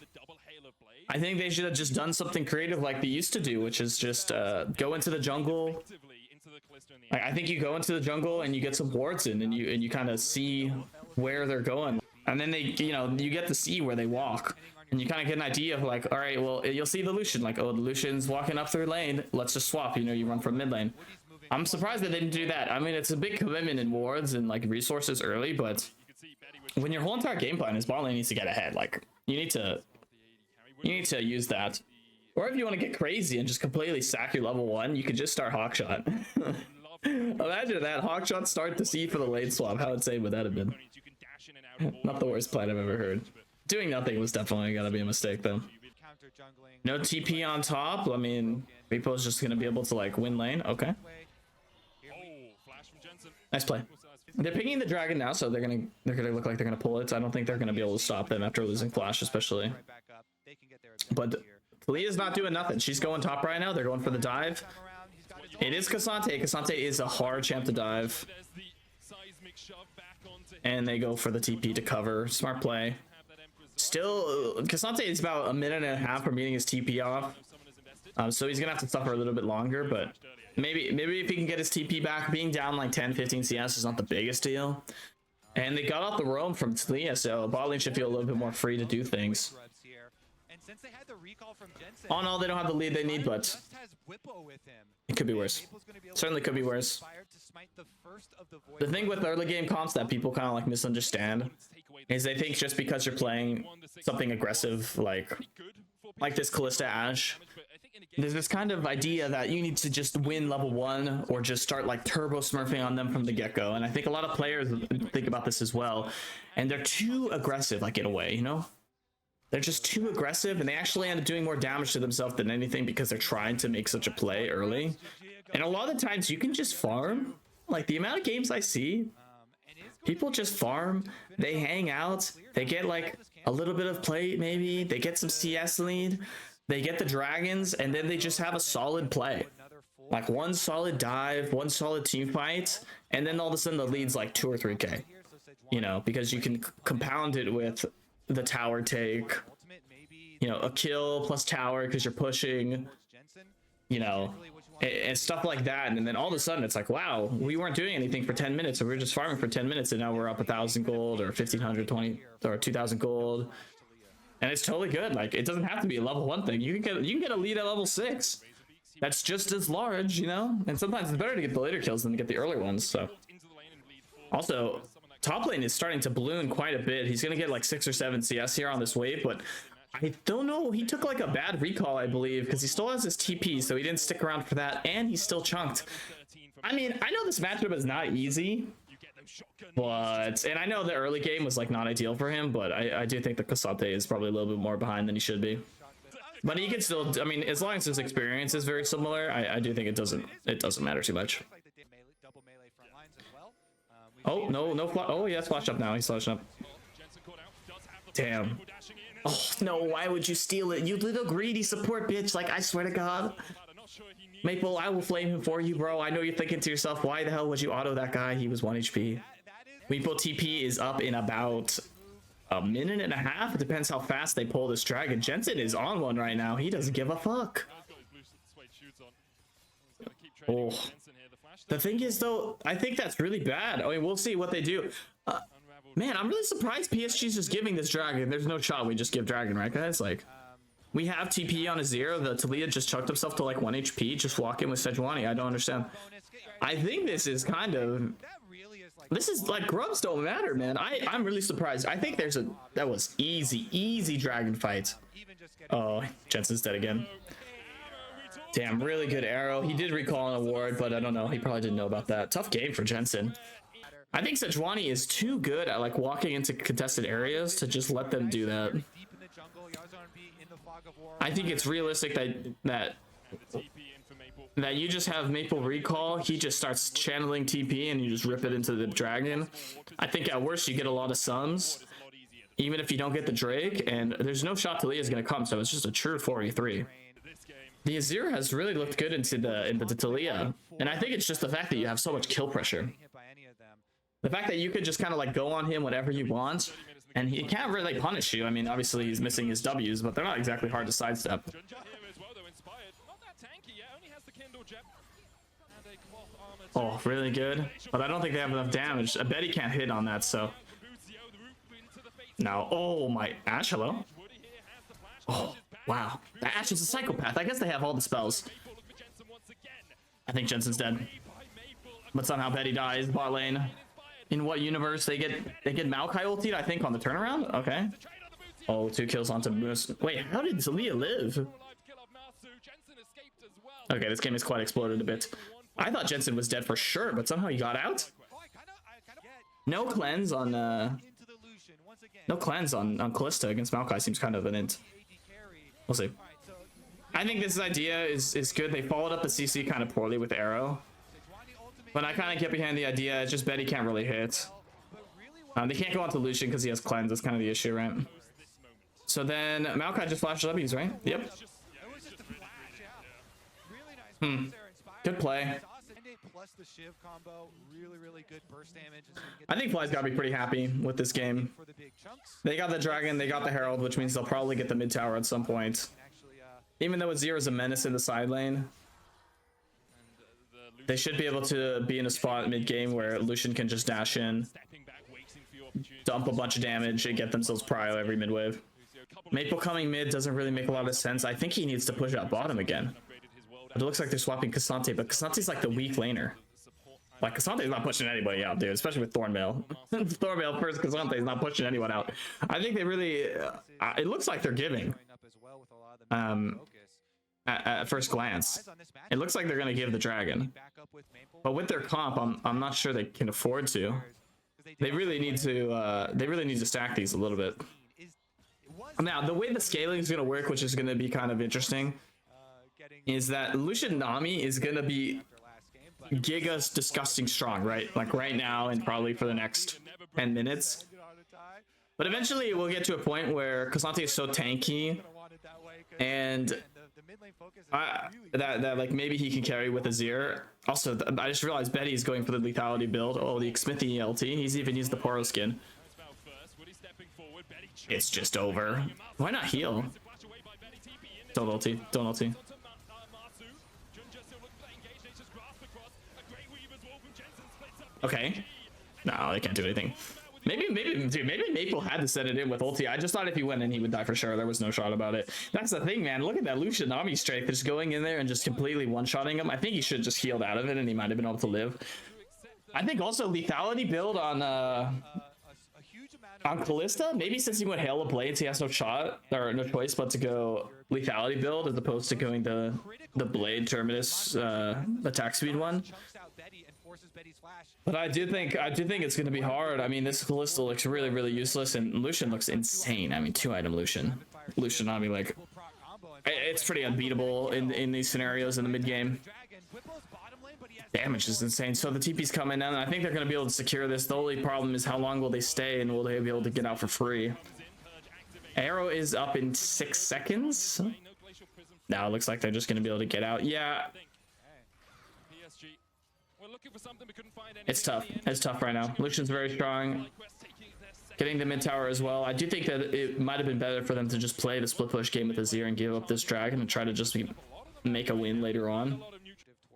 I think they should have just done something creative like they used to do, which is just go into the jungle. Like, I think you go into the jungle and you get some wards in, and you kind of see where they're going, and then you get to see where they walk, and you kind of get an idea of like, all right, well, you'll see the Lucian, like, oh, the Lucian's walking up through lane, let's just swap, you run from mid lane. I'm surprised they didn't do that. I mean, it's a big commitment in wards and like resources early, but when your whole entire game plan is bot lane needs to get ahead, like you need to use that. Or if you want to get crazy and just completely sack your level 1, you could just start Hawkshot. Imagine that, Hawkshot start the C for the lane swap. How insane would that have been? Not the worst plan I've ever heard. Doing nothing was definitely gotta be a mistake though. No TP on top. I mean, Repo's just gonna be able to like win lane. Okay. Nice play. They're picking the dragon now, so they're gonna look like they're gonna pull it. I don't think they're gonna be able to stop them after losing flash, especially. But Talia's not doing nothing. She's going top right now. They're going for the dive. It is Cassante. Cassante is a hard champ to dive. And they go for the TP to cover. Smart play. Still, Cassante is about a minute and a half from getting his TP off. So he's gonna have to suffer a little bit longer, but maybe if he can get his TP back, being down like 10-15 CS is not the biggest deal. And they got off the roam from Talia, so bot lane should feel a little bit more free to do things. All in all, they don't have the lead they need, but it could be worse. Certainly could be worse. The thing with early game comps that people kind of like misunderstand is they think just because you're playing something aggressive like like this Callista Ashe. There's this kind of idea that you need to just win level 1 or just start like turbo smurfing on them from the get-go, and I think a lot of players think about this as well, and they're too aggressive, like, in a way, you know? They're just too aggressive, and they actually end up doing more damage to themselves than anything because they're trying to make such a play early. And a lot of the times you can just farm. Like, the amount of games I see, people just farm, they hang out, they get like a little bit of play, maybe they get some CS lead, they get the dragons, and then they just have a solid play, like one solid dive, one solid team fight, and then all of a sudden the lead's like 2 or 3k, you know, because you can compound it with the tower take, you know, a kill plus tower because you're pushing, you know, and stuff like that. And then all of a sudden it's like, wow, we weren't doing anything for 10 minutes, and we were just farming for 10 minutes, and now we're up 1,000 gold or 1,520 or 2,000 gold, and it's totally good. Like, it doesn't have to be a level 1 thing. You can get a lead at level 6 that's just as large, you know. And sometimes it's better to get the later kills than to get the early ones. So also, top lane is starting to balloon quite a bit. He's gonna get like 6 or 7 CS here on this wave, but I don't know. He took like a bad recall, I believe, because he still has his TP, so he didn't stick around for that, and he's still chunked. I mean, I know this matchup is not easy, but, and I know the early game was like not ideal for him, but I do think the Cassante is probably a little bit more behind than he should be. But he can still, I mean, as long as his experience is very similar, I do think it doesn't matter too much. Oh, no, oh, yeah, flash up now. He's flashing up. Damn. Oh, no, why would you steal it? You little greedy support bitch. Like, I swear to God. Maple, I will flame him for you, bro. I know you're thinking to yourself, why the hell would you auto that guy? He was 1 HP. Maple TP is up in about a minute and a half. It depends how fast they pull this dragon. Jensen is on one right now. He doesn't give a fuck. Oh. The thing is, though, I think that's really bad. I mean, we'll see what they do. Man, I'm really surprised PSG's just giving this dragon. There's no shot we just give dragon, right, guys? Like, we have TP on a 0. The Talia just chucked himself to like 1 HP. Just walk in with Sejuani. I don't understand. I think this is kind of... This is like, grubs don't matter, man. I'm really surprised. I think there's a... That was easy dragon fight. Oh, Jensen's dead again. Damn, really good arrow. He did recall an award, but I don't know. He probably didn't know about that. Tough game for Jensen. I think Sejuani is too good at like walking into contested areas to just let them do that. I think it's realistic that you just have Maple recall, he just starts channeling TP and you just rip it into the dragon. I think at worst you get a lot of suns, even if you don't get the Drake, and there's no shot Talia is going to come, so it's just a true 4v3. The Azir has really looked good into the Talia, and I think it's just the fact that you have so much kill pressure. The fact that you could just kind of like go on him whenever you want, and he can't really punish you. I mean, obviously he's missing his W's, but they're not exactly hard to sidestep. Oh, really good. But I don't think they have enough damage. I bet he can't hit on that, so. No. Oh, my. Ashe, hello? Oh, wow. The Ashe is a psychopath. I guess they have all the spells. I think Jensen's dead. But somehow Betty dies, bot lane. In what universe? They get Maokai ultied, I think, on the turnaround? Okay. Oh, 2 kills onto Moose. Wait, how did Talia live? Okay, this game has quite exploded a bit. I thought Jensen was dead for sure, but somehow he got out. No cleanse on Callista against Maokai seems kind of an int. We'll see. I think this idea is good. They followed up the CC kind of poorly with Arrow, but I kind of get behind the idea. It's just Betty can't really hit. They can't go on to Lucian because he has cleanse. That's kind of the issue, right? So then Maokai just flashes W's, right? Yep. Good play. I think Fly's gotta be pretty happy with this game. They got the dragon, they got the herald, which means they'll probably get the mid tower at some point. Even though Azir is a menace in the side lane, they should be able to be in a spot mid game where Lucian can just dash in, dump a bunch of damage, and get themselves prio every mid wave. Maple coming mid doesn't really make a lot of sense. I think he needs to push out bottom again. It looks like they're swapping Cassante, but Cassante's like the weak laner. Like, Cassante's not pushing anybody out, dude, especially with Thornmail. Thornmail first, Cassante's not pushing anyone out. I think they really... it looks like they're giving. At first glance. It looks like they're going to give the dragon. But with their comp, I'm not sure they can afford to. They really need to stack these a little bit. Now, the way the scaling is going to work, which is going to be kind of interesting, is that Lucian Nami is going to be giga disgusting strong, right? Like right now and probably for the next 10 minutes. But eventually we'll get to a point where Cassante is so tanky and that like maybe he can carry with Azir. Also, I just realized Betty is going for the lethality build. Oh, the Smithy LT. He's even used the Poro skin. It's just over. Why not heal? Don't ulti. Don't ulti. Okay. No, they can't do anything. Maybe Maple had to set it in with ulti. I just thought if he went in, he would die for sure. There was no shot about it. That's the thing, man. Look at that Lucian Nami strength. Just going in there and just completely one-shotting him. I think he should just healed out of it, and he might have been able to live. I think also lethality build on Kalista. Maybe since he went Hail of Blades, he has no shot or no choice but to go lethality build as opposed to going the Blade Terminus attack speed one. But I do think it's going to be hard. I mean, this Kalista looks really, really useless, and Lucian looks insane. I mean, 2-item Lucian. I mean, like, it's pretty unbeatable in these scenarios in the mid game. Damage is insane. So the TP's coming down, and I think they're going to be able to secure this. The only problem is how long will they stay, and will they be able to get out for free? Arrow is up in 6 seconds. Now it looks like they're just going to be able to get out. Yeah. It's tough. It's tough right now. Lucian's very strong. Getting the mid tower as well. I do think that it might have been better for them to just play the split push game with Azir and give up this dragon and try to just make a win later on.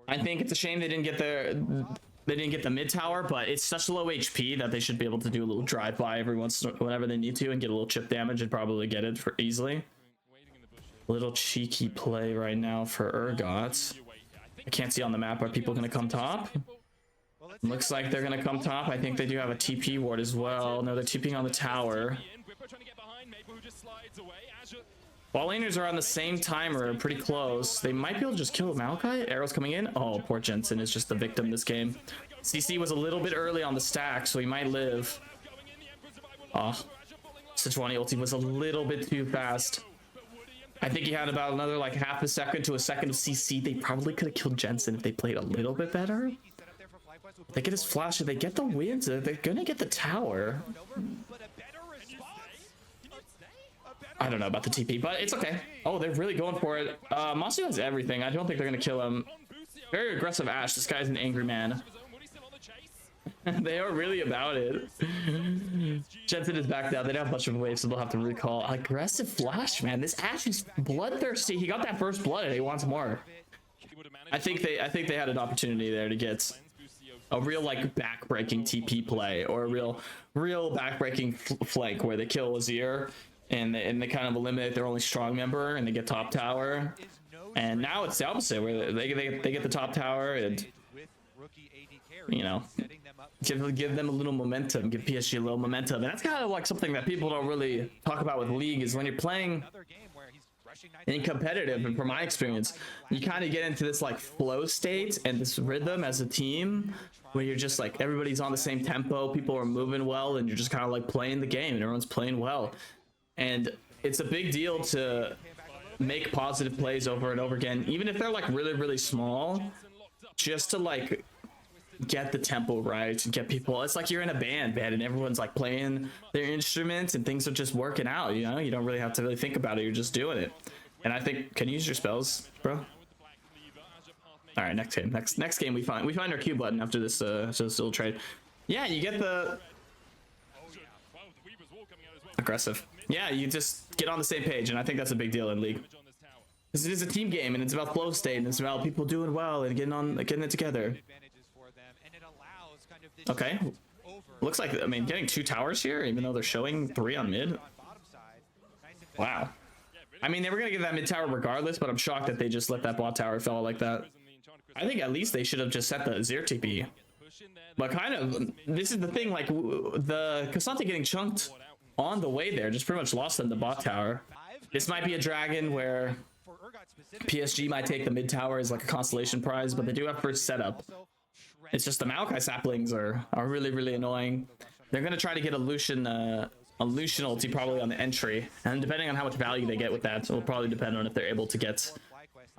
I think it's a shame they didn't get the mid tower, but it's such low HP that they should be able to do a little drive by every once whenever they need to and get a little chip damage and probably get it for easily. Little cheeky play right now for Urgot. I can't see on the map. Are people going to come top? Looks like they're going to come top. I think they do have a TP ward as well. No, they're TPing on the tower. Ball laners are on the same timer, pretty close. They might be able to just kill Maokai. Arrows coming in. Oh, poor Jensen is just the victim this game. CC was a little bit early on the stack, so he might live. Oh, Sejuani ulti was a little bit too fast. I think he had about another like half a second to a second of CC. They probably could have killed Jensen if they played a little bit better. They get his flash. If they get the wins, they're gonna get the tower. I don't know about the TP, but it's okay. Oh, they're really going for it. Masu has everything. I don't think they're gonna kill him. Very aggressive Ashe. This guy's an angry man. They are really about it. Jensen is back down. They don't have much of a wave, so they'll have to recall. Aggressive flash, man. This Ashe is bloodthirsty. He got that first blood and he wants more. I think they had an opportunity there to get a real like back-breaking TP play or a real back-breaking flank where they kill Azir and they kind of eliminate their only strong member and they get top tower. And now it's the opposite where they get the top tower and, you know, give them a little momentum, give PSG a little momentum. And that's kind of like something that people don't really talk about with League is when you're playing in competitive, and from my experience, you kind of get into this like flow state and this rhythm as a team where you're just like everybody's on the same tempo, people are moving well, and you're just kind of like playing the game and everyone's playing well. And it's a big deal to make positive plays over and over again, even if they're like really, really small, just to like get the tempo right and get people. It's like you're in a band, man, and everyone's like playing their instruments and things are just working out, you know? You don't really have to really think about it, you're just doing it. And I think, can you use your spells, bro? All right, next game. Next game we find our Q button after this little trade. Yeah, you get the aggressive. Yeah, you just get on the same page, and I think that's a big deal in League. Because it is a team game, and it's about flow state, and it's about people doing well and getting it together. Okay. Looks like, I mean, getting 2 towers here, even though they're showing 3 on mid. Wow. I mean, they were going to get that mid tower regardless, but I'm shocked that they just let that bot tower fall like that. I think at least they should have just set the Azir TP. But kind of, this is the thing, like, the Cassante getting chunked on the way there just pretty much lost them the bot tower. This might be a dragon where PSG might take the mid tower as like a constellation prize, but they do have first setup. It's just the Maokai saplings are really annoying. They're gonna try to get a Lucian ulti probably on the entry, and depending on how much value they get with that, it will probably depend on if they're able to get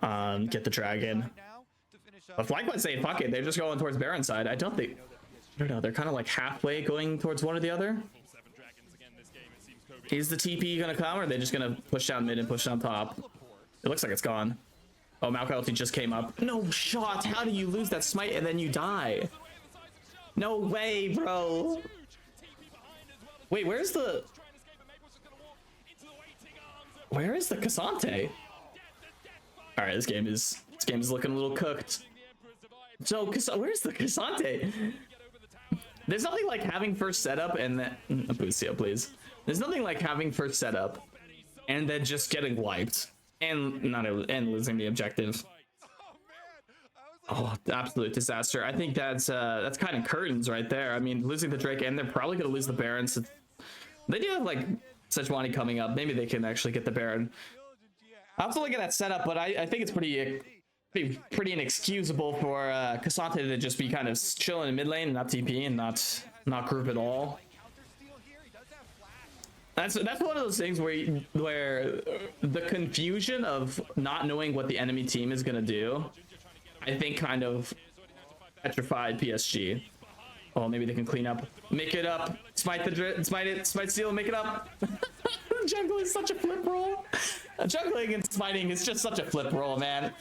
the dragon. But FlyQuest say fuck it, they're just going towards Baron side. I don't know, they're kind of like halfway going towards one or the other. Is the TP gonna come, or are they just gonna push down mid and push down top? It looks like it's gone. Oh, Maokai ulti just came up. No shot! How do you lose that smite and then you die? No way, bro! Wait, where is the Cassante? All right, this game is looking a little cooked. So, where's the Cassante? There's nothing like having first setup and then Apucio, please. There's nothing like having first setup and then just getting wiped and losing the objective. Oh, absolute disaster. I think that's kind of curtains right there. I mean, losing the Drake, and they're probably gonna lose the Baron. So they do have like Sejuani coming up. Maybe they can actually get the Baron. I have to look at that setup, but I think it's pretty inexcusable for Cassante to just be kind of chilling in mid lane and not TP and not group at all. That's one of those things where the confusion of not knowing what the enemy team is gonna do, I think, kind of petrified PSG. Oh, maybe they can clean up, make it up, smite steal, make it up. Juggling is such a flip roll. Juggling and smiting is just such a flip roll, man.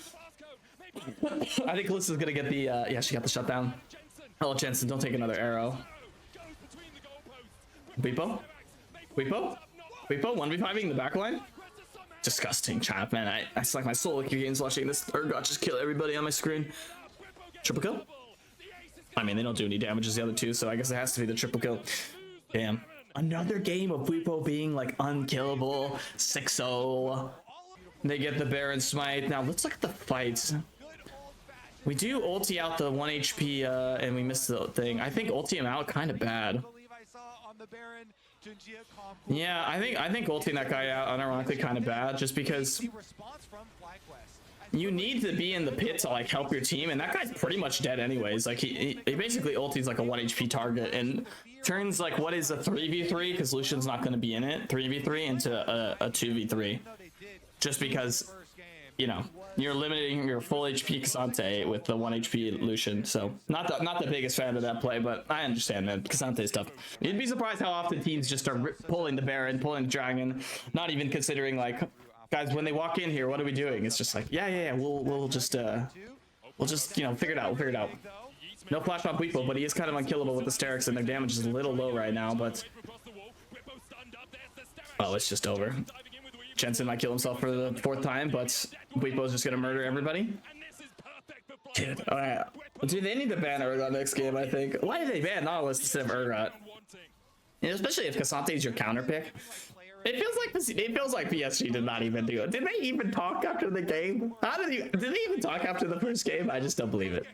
I think Callista's gonna get the yeah, she got the shutdown. Oh, Jensen, don't take another arrow. Weepo 1v5ing the backline. Disgusting chat, man. I suck my soul like your games watching this Urgot just kill everybody on my screen. Triple kill? I mean, they don't do any damage as the other two, so I guess it has to be the triple kill. Damn. Another game of Weepo being like unkillable. 6-0. They get the Baron smite. Now let's look at the fights. We do ulti out the 1 HP and we missed the thing. I think ulti him out kind of bad. Yeah, I think ulting that guy out unironically kind of bad, just because you need to be in the pit to like help your team, and that guy's pretty much dead anyways. Like he basically ultis like a 1 HP target and turns like what is a 3v3, because Lucian's not going to be in it, 3v3 into a 2v3, just because, you know, you're limiting your full HP Cassante with the 1 HP Lucian. So not the biggest fan of that play, but I understand that Cassante is tough. You'd be surprised how often teams just are pulling the Baron, pulling the Dragon, not even considering like, guys, when they walk in here, what are we doing? It's just like, yeah, we'll just you know, figure it out. No flash on Weepo, but he is kind of unkillable with the Sterix, and their damage is a little low right now, but oh, it's just over. Jensen might kill himself for the 4th time, but Weepo's just gonna murder everybody. Dude, alright. Dude, they need to ban Urgot next game, I think. Why did they ban Nautilus instead of Urgot? You know, especially if Cassante is your counter pick. It feels like PSG did not even do it. Did they even talk after the game? Did they even talk after the first game? I just don't believe it.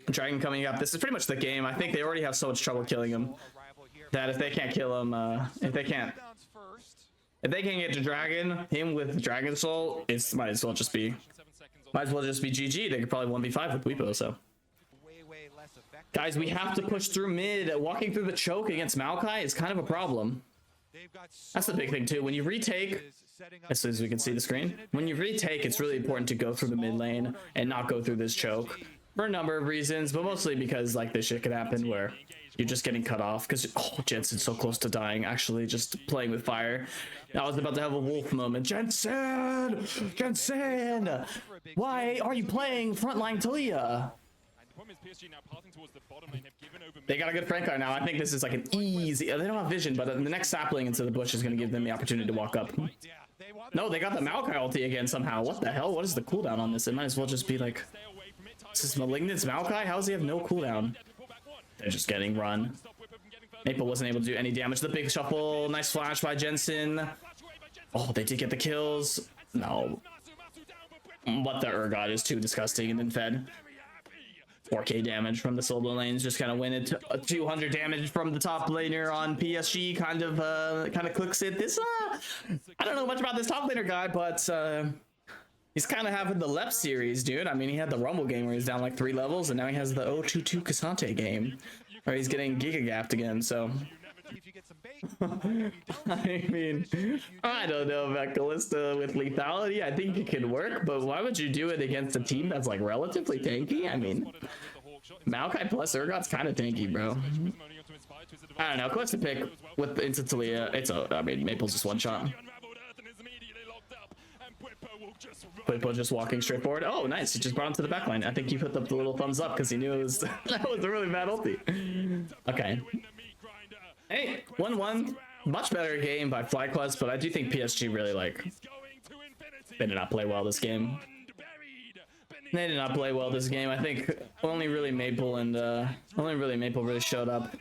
Dragon coming up. This is pretty much the game. I think they already have so much trouble killing him that if they can't kill him, if they can't get to Dragon, him with Dragon Soul, it might as well just be GG. They could probably 1v5 with Weepo, so. Guys, we have to push through mid. Walking through the choke against Maokai is kind of a problem. That's the big thing too. When you retake, as soon as we can see the screen, when you retake, it's really important to go through the mid lane and not go through this choke for a number of reasons, but mostly because like this shit could happen where you're just getting cut off because, oh, Jensen's so close to dying, actually just playing with fire. I was about to have a wolf moment. Jensen, why are you playing frontline Talia? They got a good Frankar now. I think this is like an easy, they don't have vision, but the next sapling into the bush is going to give them the opportunity to walk up. No, they got the Maokai ulti again somehow. What the hell? What is the cooldown on this? It might as well just be like, this is Malignant's Maokai? How does he have no cooldown? They're just getting run. Maple wasn't able to do any damage. The big shuffle. Nice flash by Jensen. Oh, they did get the kills. No. But the Urgot is too disgusting and then fed. 4k damage from the solo lanes, just kind of win it. 200 damage from the top laner on PSG kind of cooks it. This I don't know much about this top laner guy, but he's kind of having the left series, dude. I mean, he had the Rumble game where he's down like 3 levels, and now he has the 022 Cassante game where he's getting Giga Gapped again, so I mean, I don't know about Kalista with lethality. I think it could work, but why would you do it against a team that's like relatively tanky? I mean, Maokai plus Urgot's kind of tanky, bro. I don't know. Kalista pick with into Talia. I mean, Maple's just one shot. Pippo just walking straight forward. Oh, nice. He just brought him to the backline. I think he put up the little thumbs up because he knew it was that was a really bad ulti. Okay. Hey, 1-1. Much better game by FlyQuest, but I do think PSG really they did not play well this game. They did not play well this game. I think only really Maple really showed up.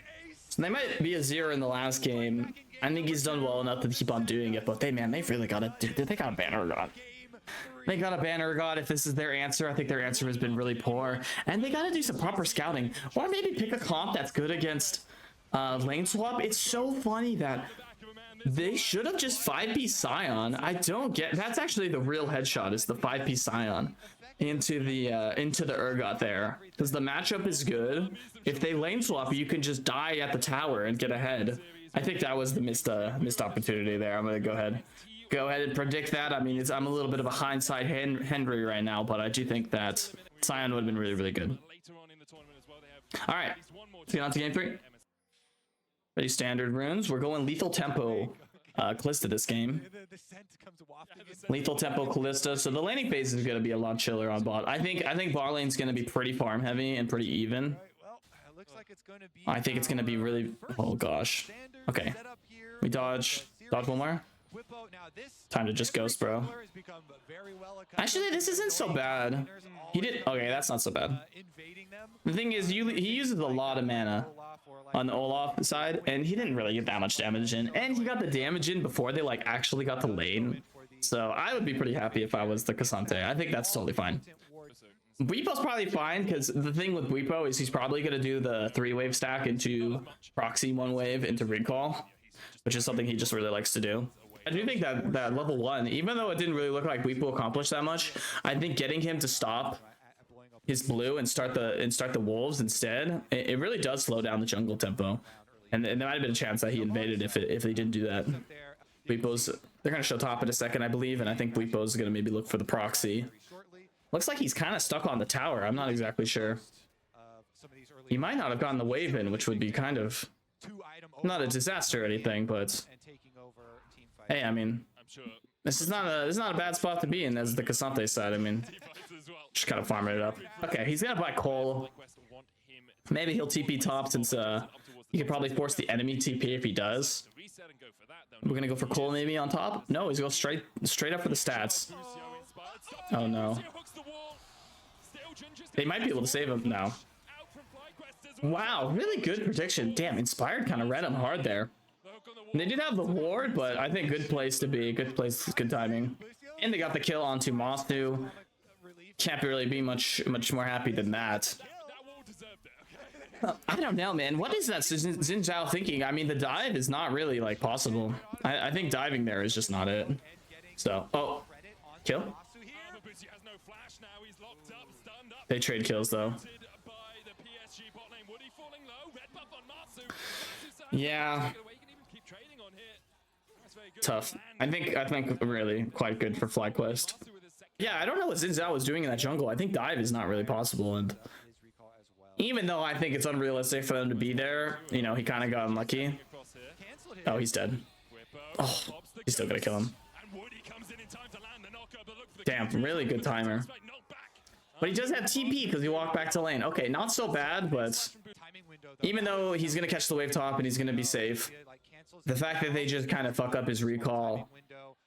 So they might be a 0 in the last game. I think he's done well enough to keep on doing it, but they've really got they got a banner god. They got a banner god. If this is their answer, I think their answer has been really poor, and they got to do some proper scouting, or maybe pick a comp that's good against lane swap. It's so funny that they should have just 5p Scion. I don't get, that's actually the real headshot, is the 5p Scion into the Urgot there, because the matchup is good. If they lane swap, you can just die at the tower and get ahead. I think that was the missed opportunity there. I'm gonna go ahead and predict that. I mean, I'm a little bit of a hindsight Henry right now, but I do think that Scion would have been really good. All right, let's get on to game 3. Pretty standard runes. We're going lethal tempo Kalista this game. Lethal tempo Kalista. So the laning phase is going to be a lot chiller on bot. I think bot lane's going to be pretty farm heavy and pretty even. I think it's going to be really, oh gosh. Okay. We dodge one more. Time to just ghost, bro. Actually, this isn't so bad. He did, okay, that's not so bad. The thing is, he uses a lot of mana on the Olaf side, and he didn't really get that much damage in, and he got the damage in before they actually got the lane. So I would be pretty happy if I was the Cassante. I think that's totally fine. Bwipo's probably fine, because the thing with Bwipo is he's probably going to do the 3-wave stack into proxy 1-wave into recall, which is something he just really likes to do. I do think that level 1, even though it didn't really look like Bwipo accomplished that much, I think getting him to stop his blue and start the wolves instead, it really does slow down the jungle tempo, and there might have been a chance that he invaded if they didn't do that. Bwipo's, they're gonna show top in a second, I believe, and I think Bwipo's gonna maybe look for the proxy. Looks like he's kind of stuck on the tower. I'm not exactly sure. He might not have gotten the wave in, which would be kind of not a disaster or anything, but hey, I mean, this is not a bad spot to be in as the Cassante side. I mean, just kind of farming it up. Okay, he's gonna buy Cole. Maybe he'll TP top, since he could probably force the enemy TP if he does. We're gonna go for Cole maybe on top. No, he's going straight up for the stats. Oh no. They might be able to save him now. Wow, really good prediction. Damn, Inspired kind of read him hard there. They did have the ward, but I think good place to be. Good place, good timing. And they got the kill onto Mostu. Can't really be much more happy than that. I don't know, man. What is that Xin Zhao thinking? I mean, the dive is not really possible. I think diving there is just not it. So, oh, kill. They trade kills though. Yeah. Tough. I think really quite good for FlyQuest. Yeah, I don't know what Xin Zhao was doing in that jungle. I think dive is not really possible, and even though I think it's unrealistic for them to be there, you know, he kind of got unlucky. Oh, he's dead. Oh, he's still gonna kill him. Damn, really good timer. But he does have TP because he walked back to lane. Okay, not so bad, but even though he's gonna catch the wave top and he's gonna be safe, the fact that they just kind of fuck up his recall,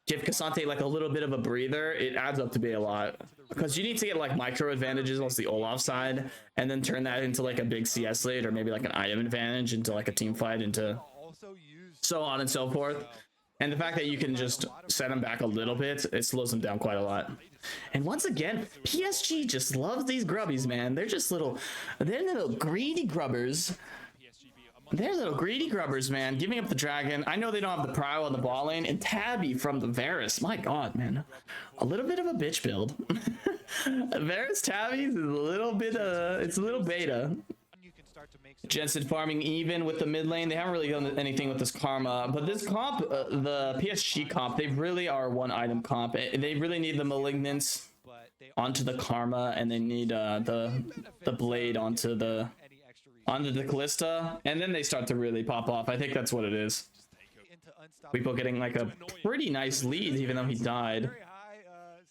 give Cassante a little bit of a breather, it adds up to be a lot. Because you need to get micro advantages on the Olaf side, and then turn that into a big CS lead, or maybe an item advantage into a team fight, into so on and so forth. And the fact that you can just set him back a little bit, it slows him down quite a lot. And once again, PSG just loves these grubbies, man. They're little greedy grubbers. They're little greedy grubbers, man. Giving up the dragon. I know they don't have the prio on the ball lane. And Tabby from the Varus. My god, man. A little bit of a bitch build. Varus Tabby's is a little bit, it's a little beta. Jensen farming even with the mid lane. They haven't really done anything with this Karma, but this comp, the PSG comp, they really are one item comp. They really need the Malignance onto the Karma, and they need the Blade onto the Callista, and then they start to really pop off. I think that's what it is. Weepo getting like a pretty nice lead, even though he died.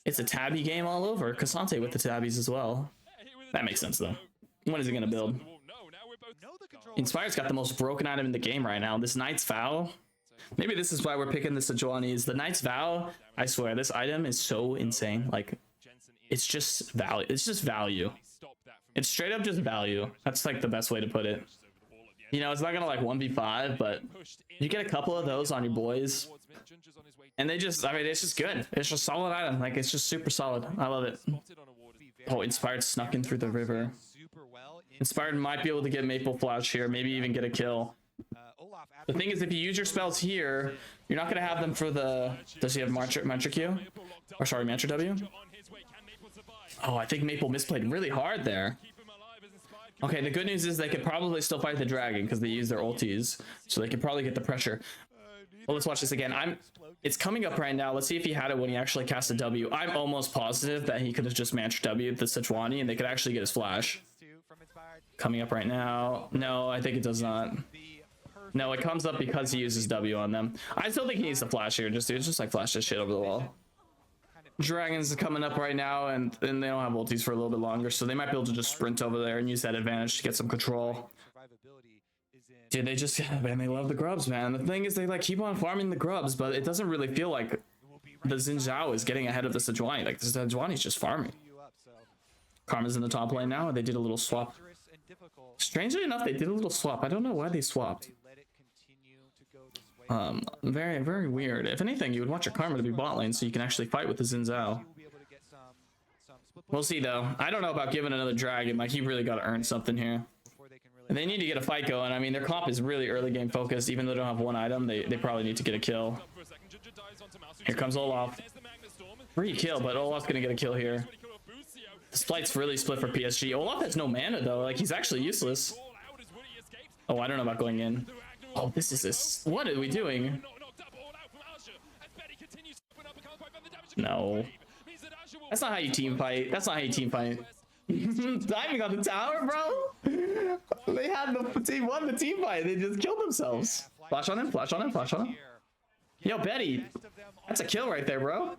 It's a Tabby game all over. Cassante with the Tabbies as well. That makes sense though. When is he gonna build? Inspire's got the most broken item in the game right now. This Knight's Vow. Maybe this is why we're picking the Sejuani's. The Knight's Vow, I swear, this item is so insane. Like, it's just value. It's just value. It's straight up just value. That's like the best way to put it. You know, it's not gonna like 1v5, but you get a couple of those on your boys, and they just, I mean, it's just good. It's just a solid item. Like, it's just super solid. I love it. Oh, Inspired snuck in through the river. Inspired might be able to get Maple Flash here, maybe even get a kill. The thing is, if you use your spells here, you're not going to have them for the... Does he have Mantra Q? Or sorry, Mantra W? Oh, I think Maple misplayed really hard there. Okay, the good news is they could probably still fight the dragon because they use their ultis. So they could probably get the pressure. Well, let's watch this again. It's coming up right now. Let's see if he had it when he actually cast a W. I'm almost positive that he could have just Mantra W'd the Sejuani and they could actually get his flash. Coming up right now. No, I think it does not. No, it comes up because he uses W on them. I still think he needs the flash here. Just like flash this shit over the wall. Dragons is coming up right now, and they don't have ultis for a little bit longer, so they might be able to just sprint over there and use that advantage to get some control. Dude, they just, man, they love the grubs, man. The thing is, they like keep on farming the grubs, but it doesn't really feel like the Xin Zhao is getting ahead of the Sejuani. Like, the Sejuani's just farming. Karma's in the top lane now. They did a little swap. Strangely enough, they did a little swap. I don't know why they swapped. Very, very weird. If anything, you would want your Karma to be bot lane so you can actually fight with the Xin Zhao. We'll see, though. I don't know about giving another dragon. Like, he really got to earn something here. And they need to get a fight going. I mean, their comp is really early game focused. Even though they don't have one item, they probably need to get a kill. Here comes Olaf. Free kill, but Olaf's going to get a kill here. This fight's really split for PSG. Olaf has no mana, though. Like, he's actually useless. Oh, I don't know about going in. Oh, this is this. What are we doing? No. That's not how you team fight. That's not how you team fight. Diving on the tower, bro. They had the team won the team fight. They just killed themselves. Flash on him. Flash on him. Flash on him. Yo, Betty. That's a kill right there, bro.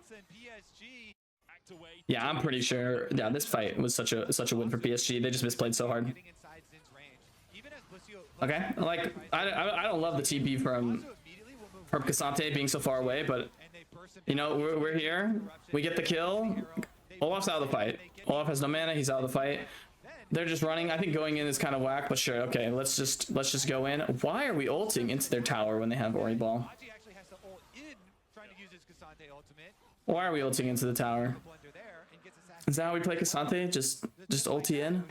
Yeah, I'm pretty sure. Yeah, this fight was such a win for PSG. They just misplayed so hard. Okay, like I don't love the TP from Cassante being so far away, but you know, we're here. We get the kill. Olaf's out of the fight. Olaf has no mana. He's out of the fight. They're just running. I think going in is kind of whack, but sure. Okay, let's just go in. Why are we ulting into their tower when they have Ori Ball? Why are we ulting into the tower? Is that how we play Cassante? Just ulti in?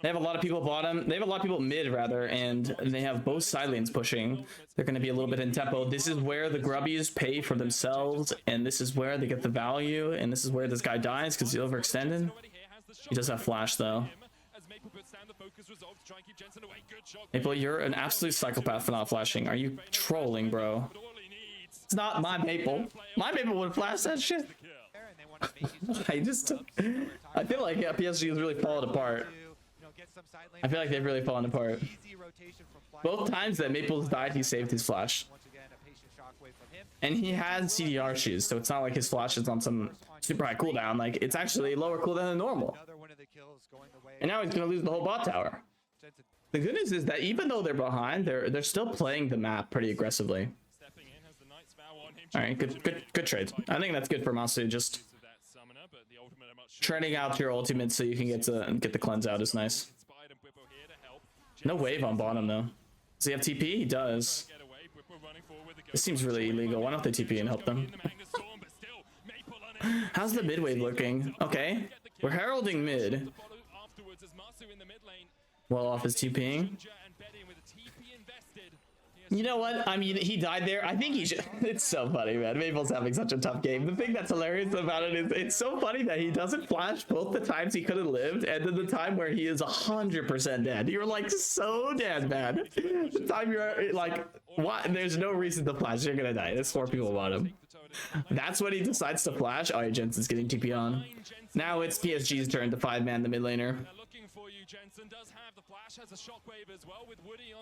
They have a lot of people bottom. They have a lot of people mid, rather, and they have both side lanes pushing. They're going to be a little bit in tempo. This is where the grubbies pay for themselves, and this is where they get the value, and this is where this guy dies because he's overextended. He does have flash, though. Maple, you're an absolute psychopath for not flashing. Are you trolling, bro? It's not my Maple. My Maple would flash that shit. I feel like, yeah, PSG is really falling apart. I feel like they've really fallen apart. Both times that Maple's died, he saved his flash. And he has CDR shoes, so it's not like his flash is on some super high cooldown. Like, it's actually lower cooldown than normal. And now he's gonna lose the whole bot tower. The good news is that even though they're behind, they're still playing the map pretty aggressively. Alright, good trade. I think that's good for Masu. Just trending out your ultimate so you can get the cleanse out is nice. No wave on bottom though. Does he have TP? He does. This seems really illegal. Why don't they TP and help them? How's the mid wave looking? Okay, we're heralding mid. Well off his TPing. You know what? I mean, he died there. I think he should. It's so funny, man. Maple's having such a tough game. The thing that's hilarious about it is it's so funny that he doesn't flash both the times he could have lived and then the time where he is 100% dead. You're like so dead, man. The time you're like, what? There's no reason to flash. You're gonna die. There's 4 people on him. That's when he decides to flash. Oh, yeah, Jensen's getting TP on. Now it's PSG's turn to 5-man the mid laner.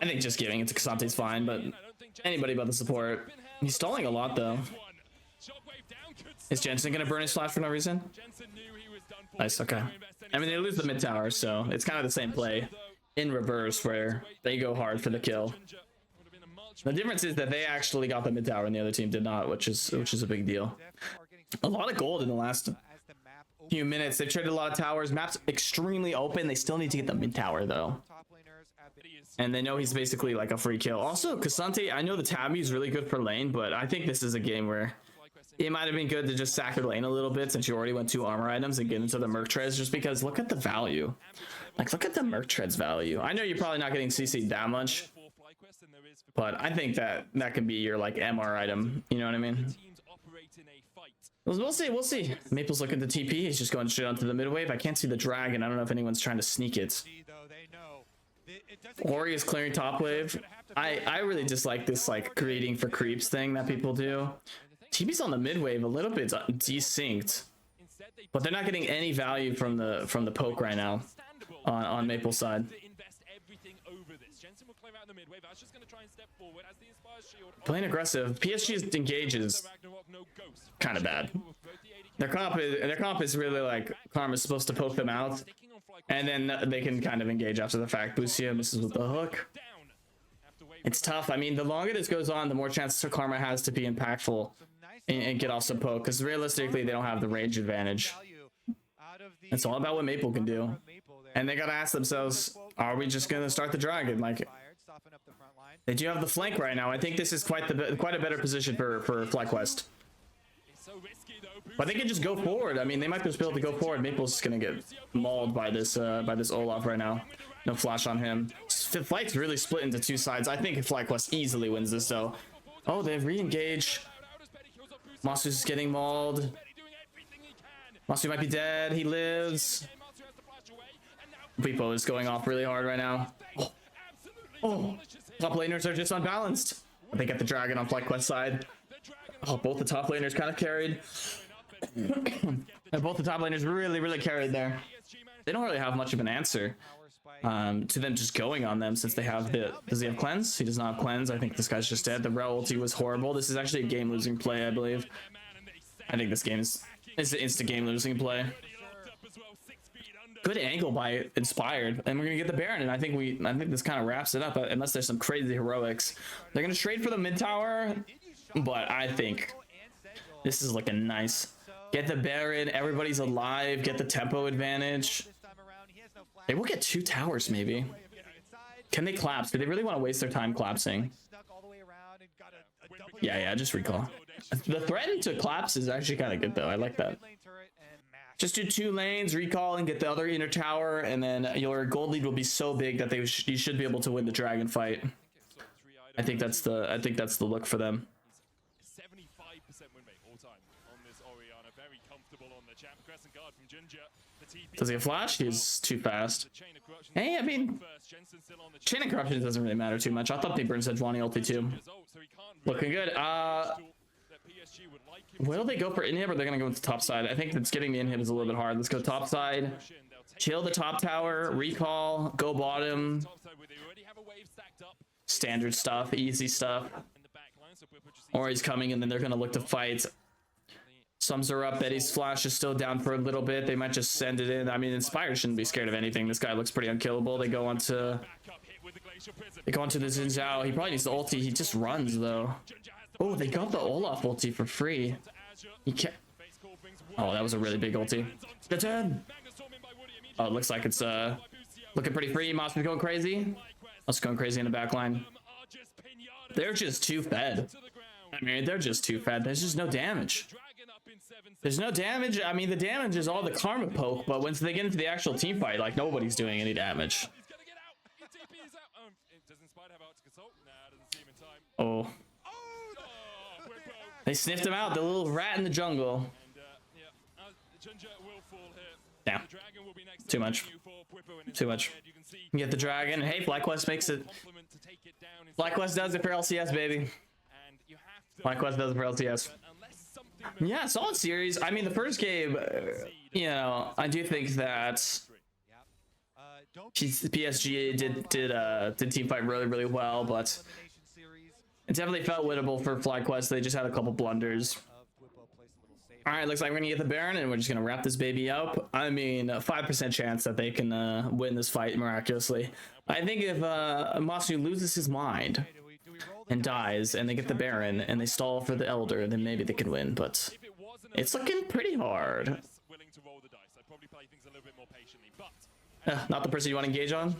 I think just giving it to Kasante's fine, but anybody but the support. He's stalling a lot though. Is Jensen gonna burn his flash for no reason? Nice, okay. I mean, they lose the mid tower, so it's kind of the same play in reverse where they go hard for the kill. The difference is that they actually got the mid tower and the other team did not, which is a big deal. A lot of gold in the last few minutes. They've traded a lot of towers. Map's extremely open. They still need to get the mid tower though, and they know he's basically like a free kill. Also, Kasante, I know the Tabby is really good for lane, but I think this is a game where it might have been good to just sack your lane a little bit since you already went 2 armor items and get into the Merc Treads, just because look at the value. Like, look at the Merc Treads value. I know you're probably not getting CC'd that much, but I think that can be your like MR item. You know what I mean? We'll see. Maple's looking to TP. He's just going straight onto the mid wave. I can't see the dragon. I don't know if anyone's trying to sneak it. Ori is clearing top wave. I really dislike this like creating for creeps thing that people do. TP's on the mid wave a little bit desynced, but they're not getting any value from the poke right now on Maple's side. Playing aggressive. PSG's engages kind of bad. Their comp is really like Karma's supposed to poke them out, and then they can kind of engage after the fact. Lucio misses with the hook. It's tough. I mean, the longer this goes on, the more chances Karma has to be impactful and get off some poke, because realistically they don't have the range advantage. It's all about what Maple can do, and they gotta ask themselves, are we just gonna start the dragon? Like, they do have the flank right now. I think this is quite a better position for FlyQuest. But they can just go forward. I mean, they might just be able to go forward. Maple's just gonna get mauled by this Olaf right now. No flash on him. The fight's really split into 2 sides. I think FlyQuest easily wins this though. Oh, they re-engage. Masu's getting mauled. Masu might be dead. He lives. Beepo is going off really hard right now. Oh, top laners are just unbalanced. They get the dragon on FlyQuest side. Oh, both the top laners kind of carried. And both the top laners really carried there. They don't really have much of an answer to them just going on them, since they have does he have cleanse? He does not have cleanse. I think this guy's just dead. The Rel ulti was horrible. This is actually a game losing play, I believe. I think this game is an instant game losing play. Good angle by Inspired, and we're gonna get the Baron, and I think this kind of wraps it up, unless there's some crazy heroics. They're gonna trade for the mid tower, but I think this is looking nice. Get the Baron, everybody's alive, get the tempo advantage. They will get 2 towers maybe. Can they collapse? Do they really want to waste their time collapsing? Yeah, just recall. The threat to collapse is actually kind of good though. I like that. Just do 2 lanes, recall, and get the other inner tower, and then your gold lead will be so big that you should be able to win the dragon fight. I think that's the look for them. Does he have flash? He's too fast. Hey, I mean, chain of corruption doesn't really matter too much. I thought they burned Sejuani ulti too. Looking good. Will they go for inhib, or they're gonna go into top side? I think that's getting the inhib is a little bit hard. Let's go top side. Kill the top tower. Recall. Go bottom. Standard stuff. Easy stuff. Or he's coming, and then they're gonna look to fight. Sums are up. Betty's flash is still down for a little bit. They might just send it in. I mean, Inspired shouldn't be scared of anything. This guy looks pretty unkillable. They go onto the Xin Zhao. He probably needs the ulti. He just runs though. Oh, they got the Olaf ulti for free. He can't. Oh, that was a really big ulti. The 10. Oh, it looks like it's looking pretty free. Moss is going crazy. Moss going crazy in the back line. They're just too fed. I mean, they're just too fed. There's just no damage. There's no damage. I mean, the damage is all the karma poke, but once they get into the actual team fight, like, nobody's doing any damage. Oh. They sniffed him out, the little rat in the jungle. Damn. Too much. Too much. Get the dragon. Hey, FlyQuest makes it. FlyQuest does it for LCS, baby. FlyQuest does it for LCS. Yeah, solid series. I mean, the first game, you know, I do think that PSG did team fight really well, but it definitely felt winnable for FlyQuest. They just had a couple blunders. All right, looks like we're gonna get the Baron, and we're just gonna wrap this baby up. I mean, a 5% chance that they can win this fight miraculously. I think if Masu loses his mind and dies, and they get the Baron, and they stall for the Elder, then maybe they can win. But it's looking pretty hard. Not the person you want to engage on.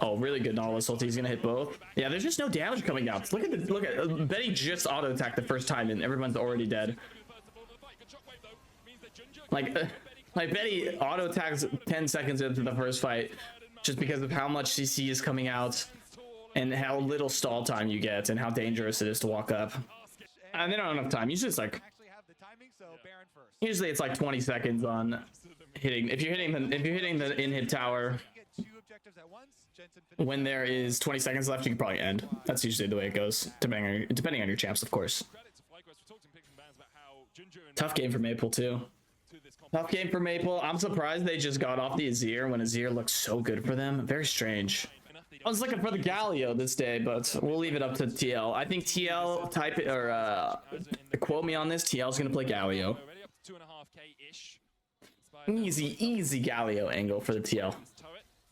Oh, really good Nautilus ult. He's gonna hit both. Yeah, there's just no damage coming out. Look at Betty just auto attacked the first time and everyone's already dead. Like Betty auto attacks 10 seconds into the first fight just because of how much CC is coming out and how little stall time you get and how dangerous it is to walk up. And they don't have enough time. Usually it's like usually it's like 20 seconds on hitting. If you're hitting the in-hit tower when there is 20 seconds left, you can probably end. That's usually the way it goes, depending on your champs, of course. Tough game for Maple too. Tough game for Maple. I'm surprised they just got off the Azir when Azir looks so good for them. Very strange. I was looking for the Galio this day, but we'll leave it up to TL. I think TL type it or quote me on this. TL is gonna play Galio. Easy Galio angle for the TL.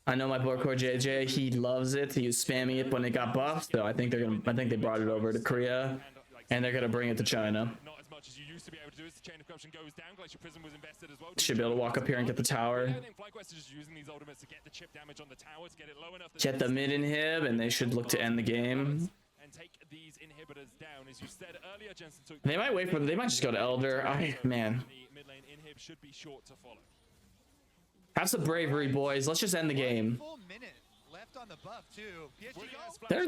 I know my Borkor JJ, he loves it. He was spamming it when it got buffed, so I think they brought it over to Korea and they're gonna bring it to China. Should be able to walk up here and get the tower. Get the mid inhib and they should look to end the game. They might wait for they might just go to Elder. Man. Have some bravery, boys. Let's just end the game. They're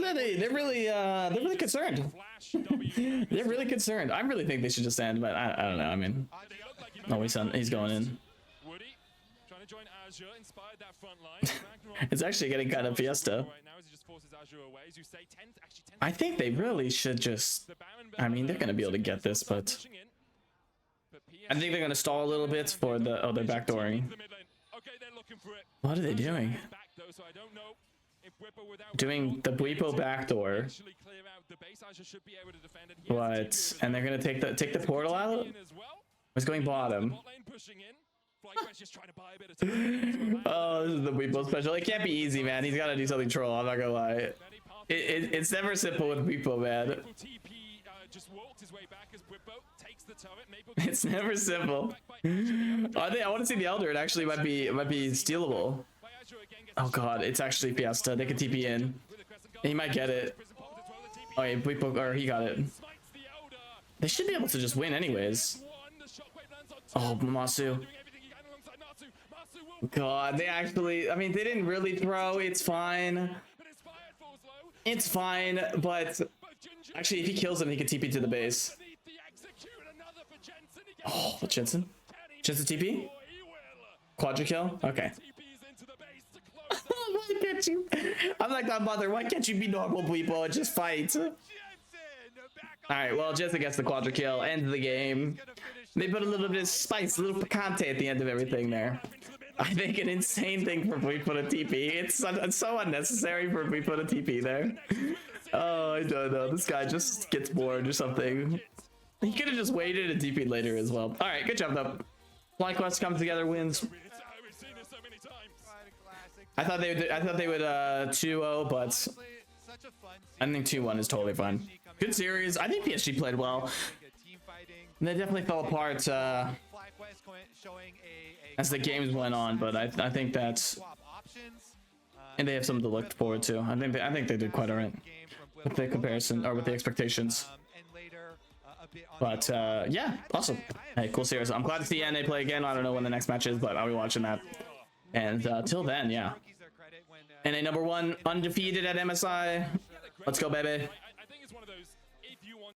really concerned. They're really concerned. I really think they should just end, but I don't know. I mean, oh, he's going in. It's actually getting kind of Fiesta. I think they really should just. I mean, they're gonna be able to get this, but I think they're gonna stall a little bit for the. Oh, they're backdooring. What are they doing? Doing the Bwipo backdoor. What? And they're gonna take the portal out? It's going bottom. Oh, this is the Bwipo special. It can't be easy, man. He's gotta do something troll. I'm not gonna lie. It's never simple with Bwipo, man. It's never simple. I want to see the Elder. It actually might be stealable. Oh god, it's actually Fiesta. They could TP in. He might get it. Oh yeah, or he got it. They should be able to just win anyways. Oh, Masu. God, they actually. I mean, they didn't really throw. It's fine. It's fine, but actually, if he kills him, he can TP to the base. Oh, Jensen? Jensen TP? Quadra kill? Okay. Why can't you? I'm like that mother. Why can't you be normal, Bwipo, and just fight? Alright, well, Jensen gets the quadra kill. End of the game. They put a little bit of spice, a little picante at the end of everything there. I think an insane thing for Bwipo to TP. It's so unnecessary for Bwipo to TP there. Oh, I don't know. This guy just gets bored or something. He could have just waited and TP'd later as well. All right, good job though. FlyQuest comes together, wins. I thought they would 2-0, but I think 2-1 is totally fine. Good series. I think PSG played well. They definitely fell apart as the games went on, but I think that's and they have something to look forward to. I think they did quite alright. with the comparison or with the expectations. But yeah, awesome. Hey, cool series. I'm glad to see NA play again. I don't know when the next match is, but I'll be watching that. And till then, yeah. NA #1 undefeated at MSI. Let's go, baby.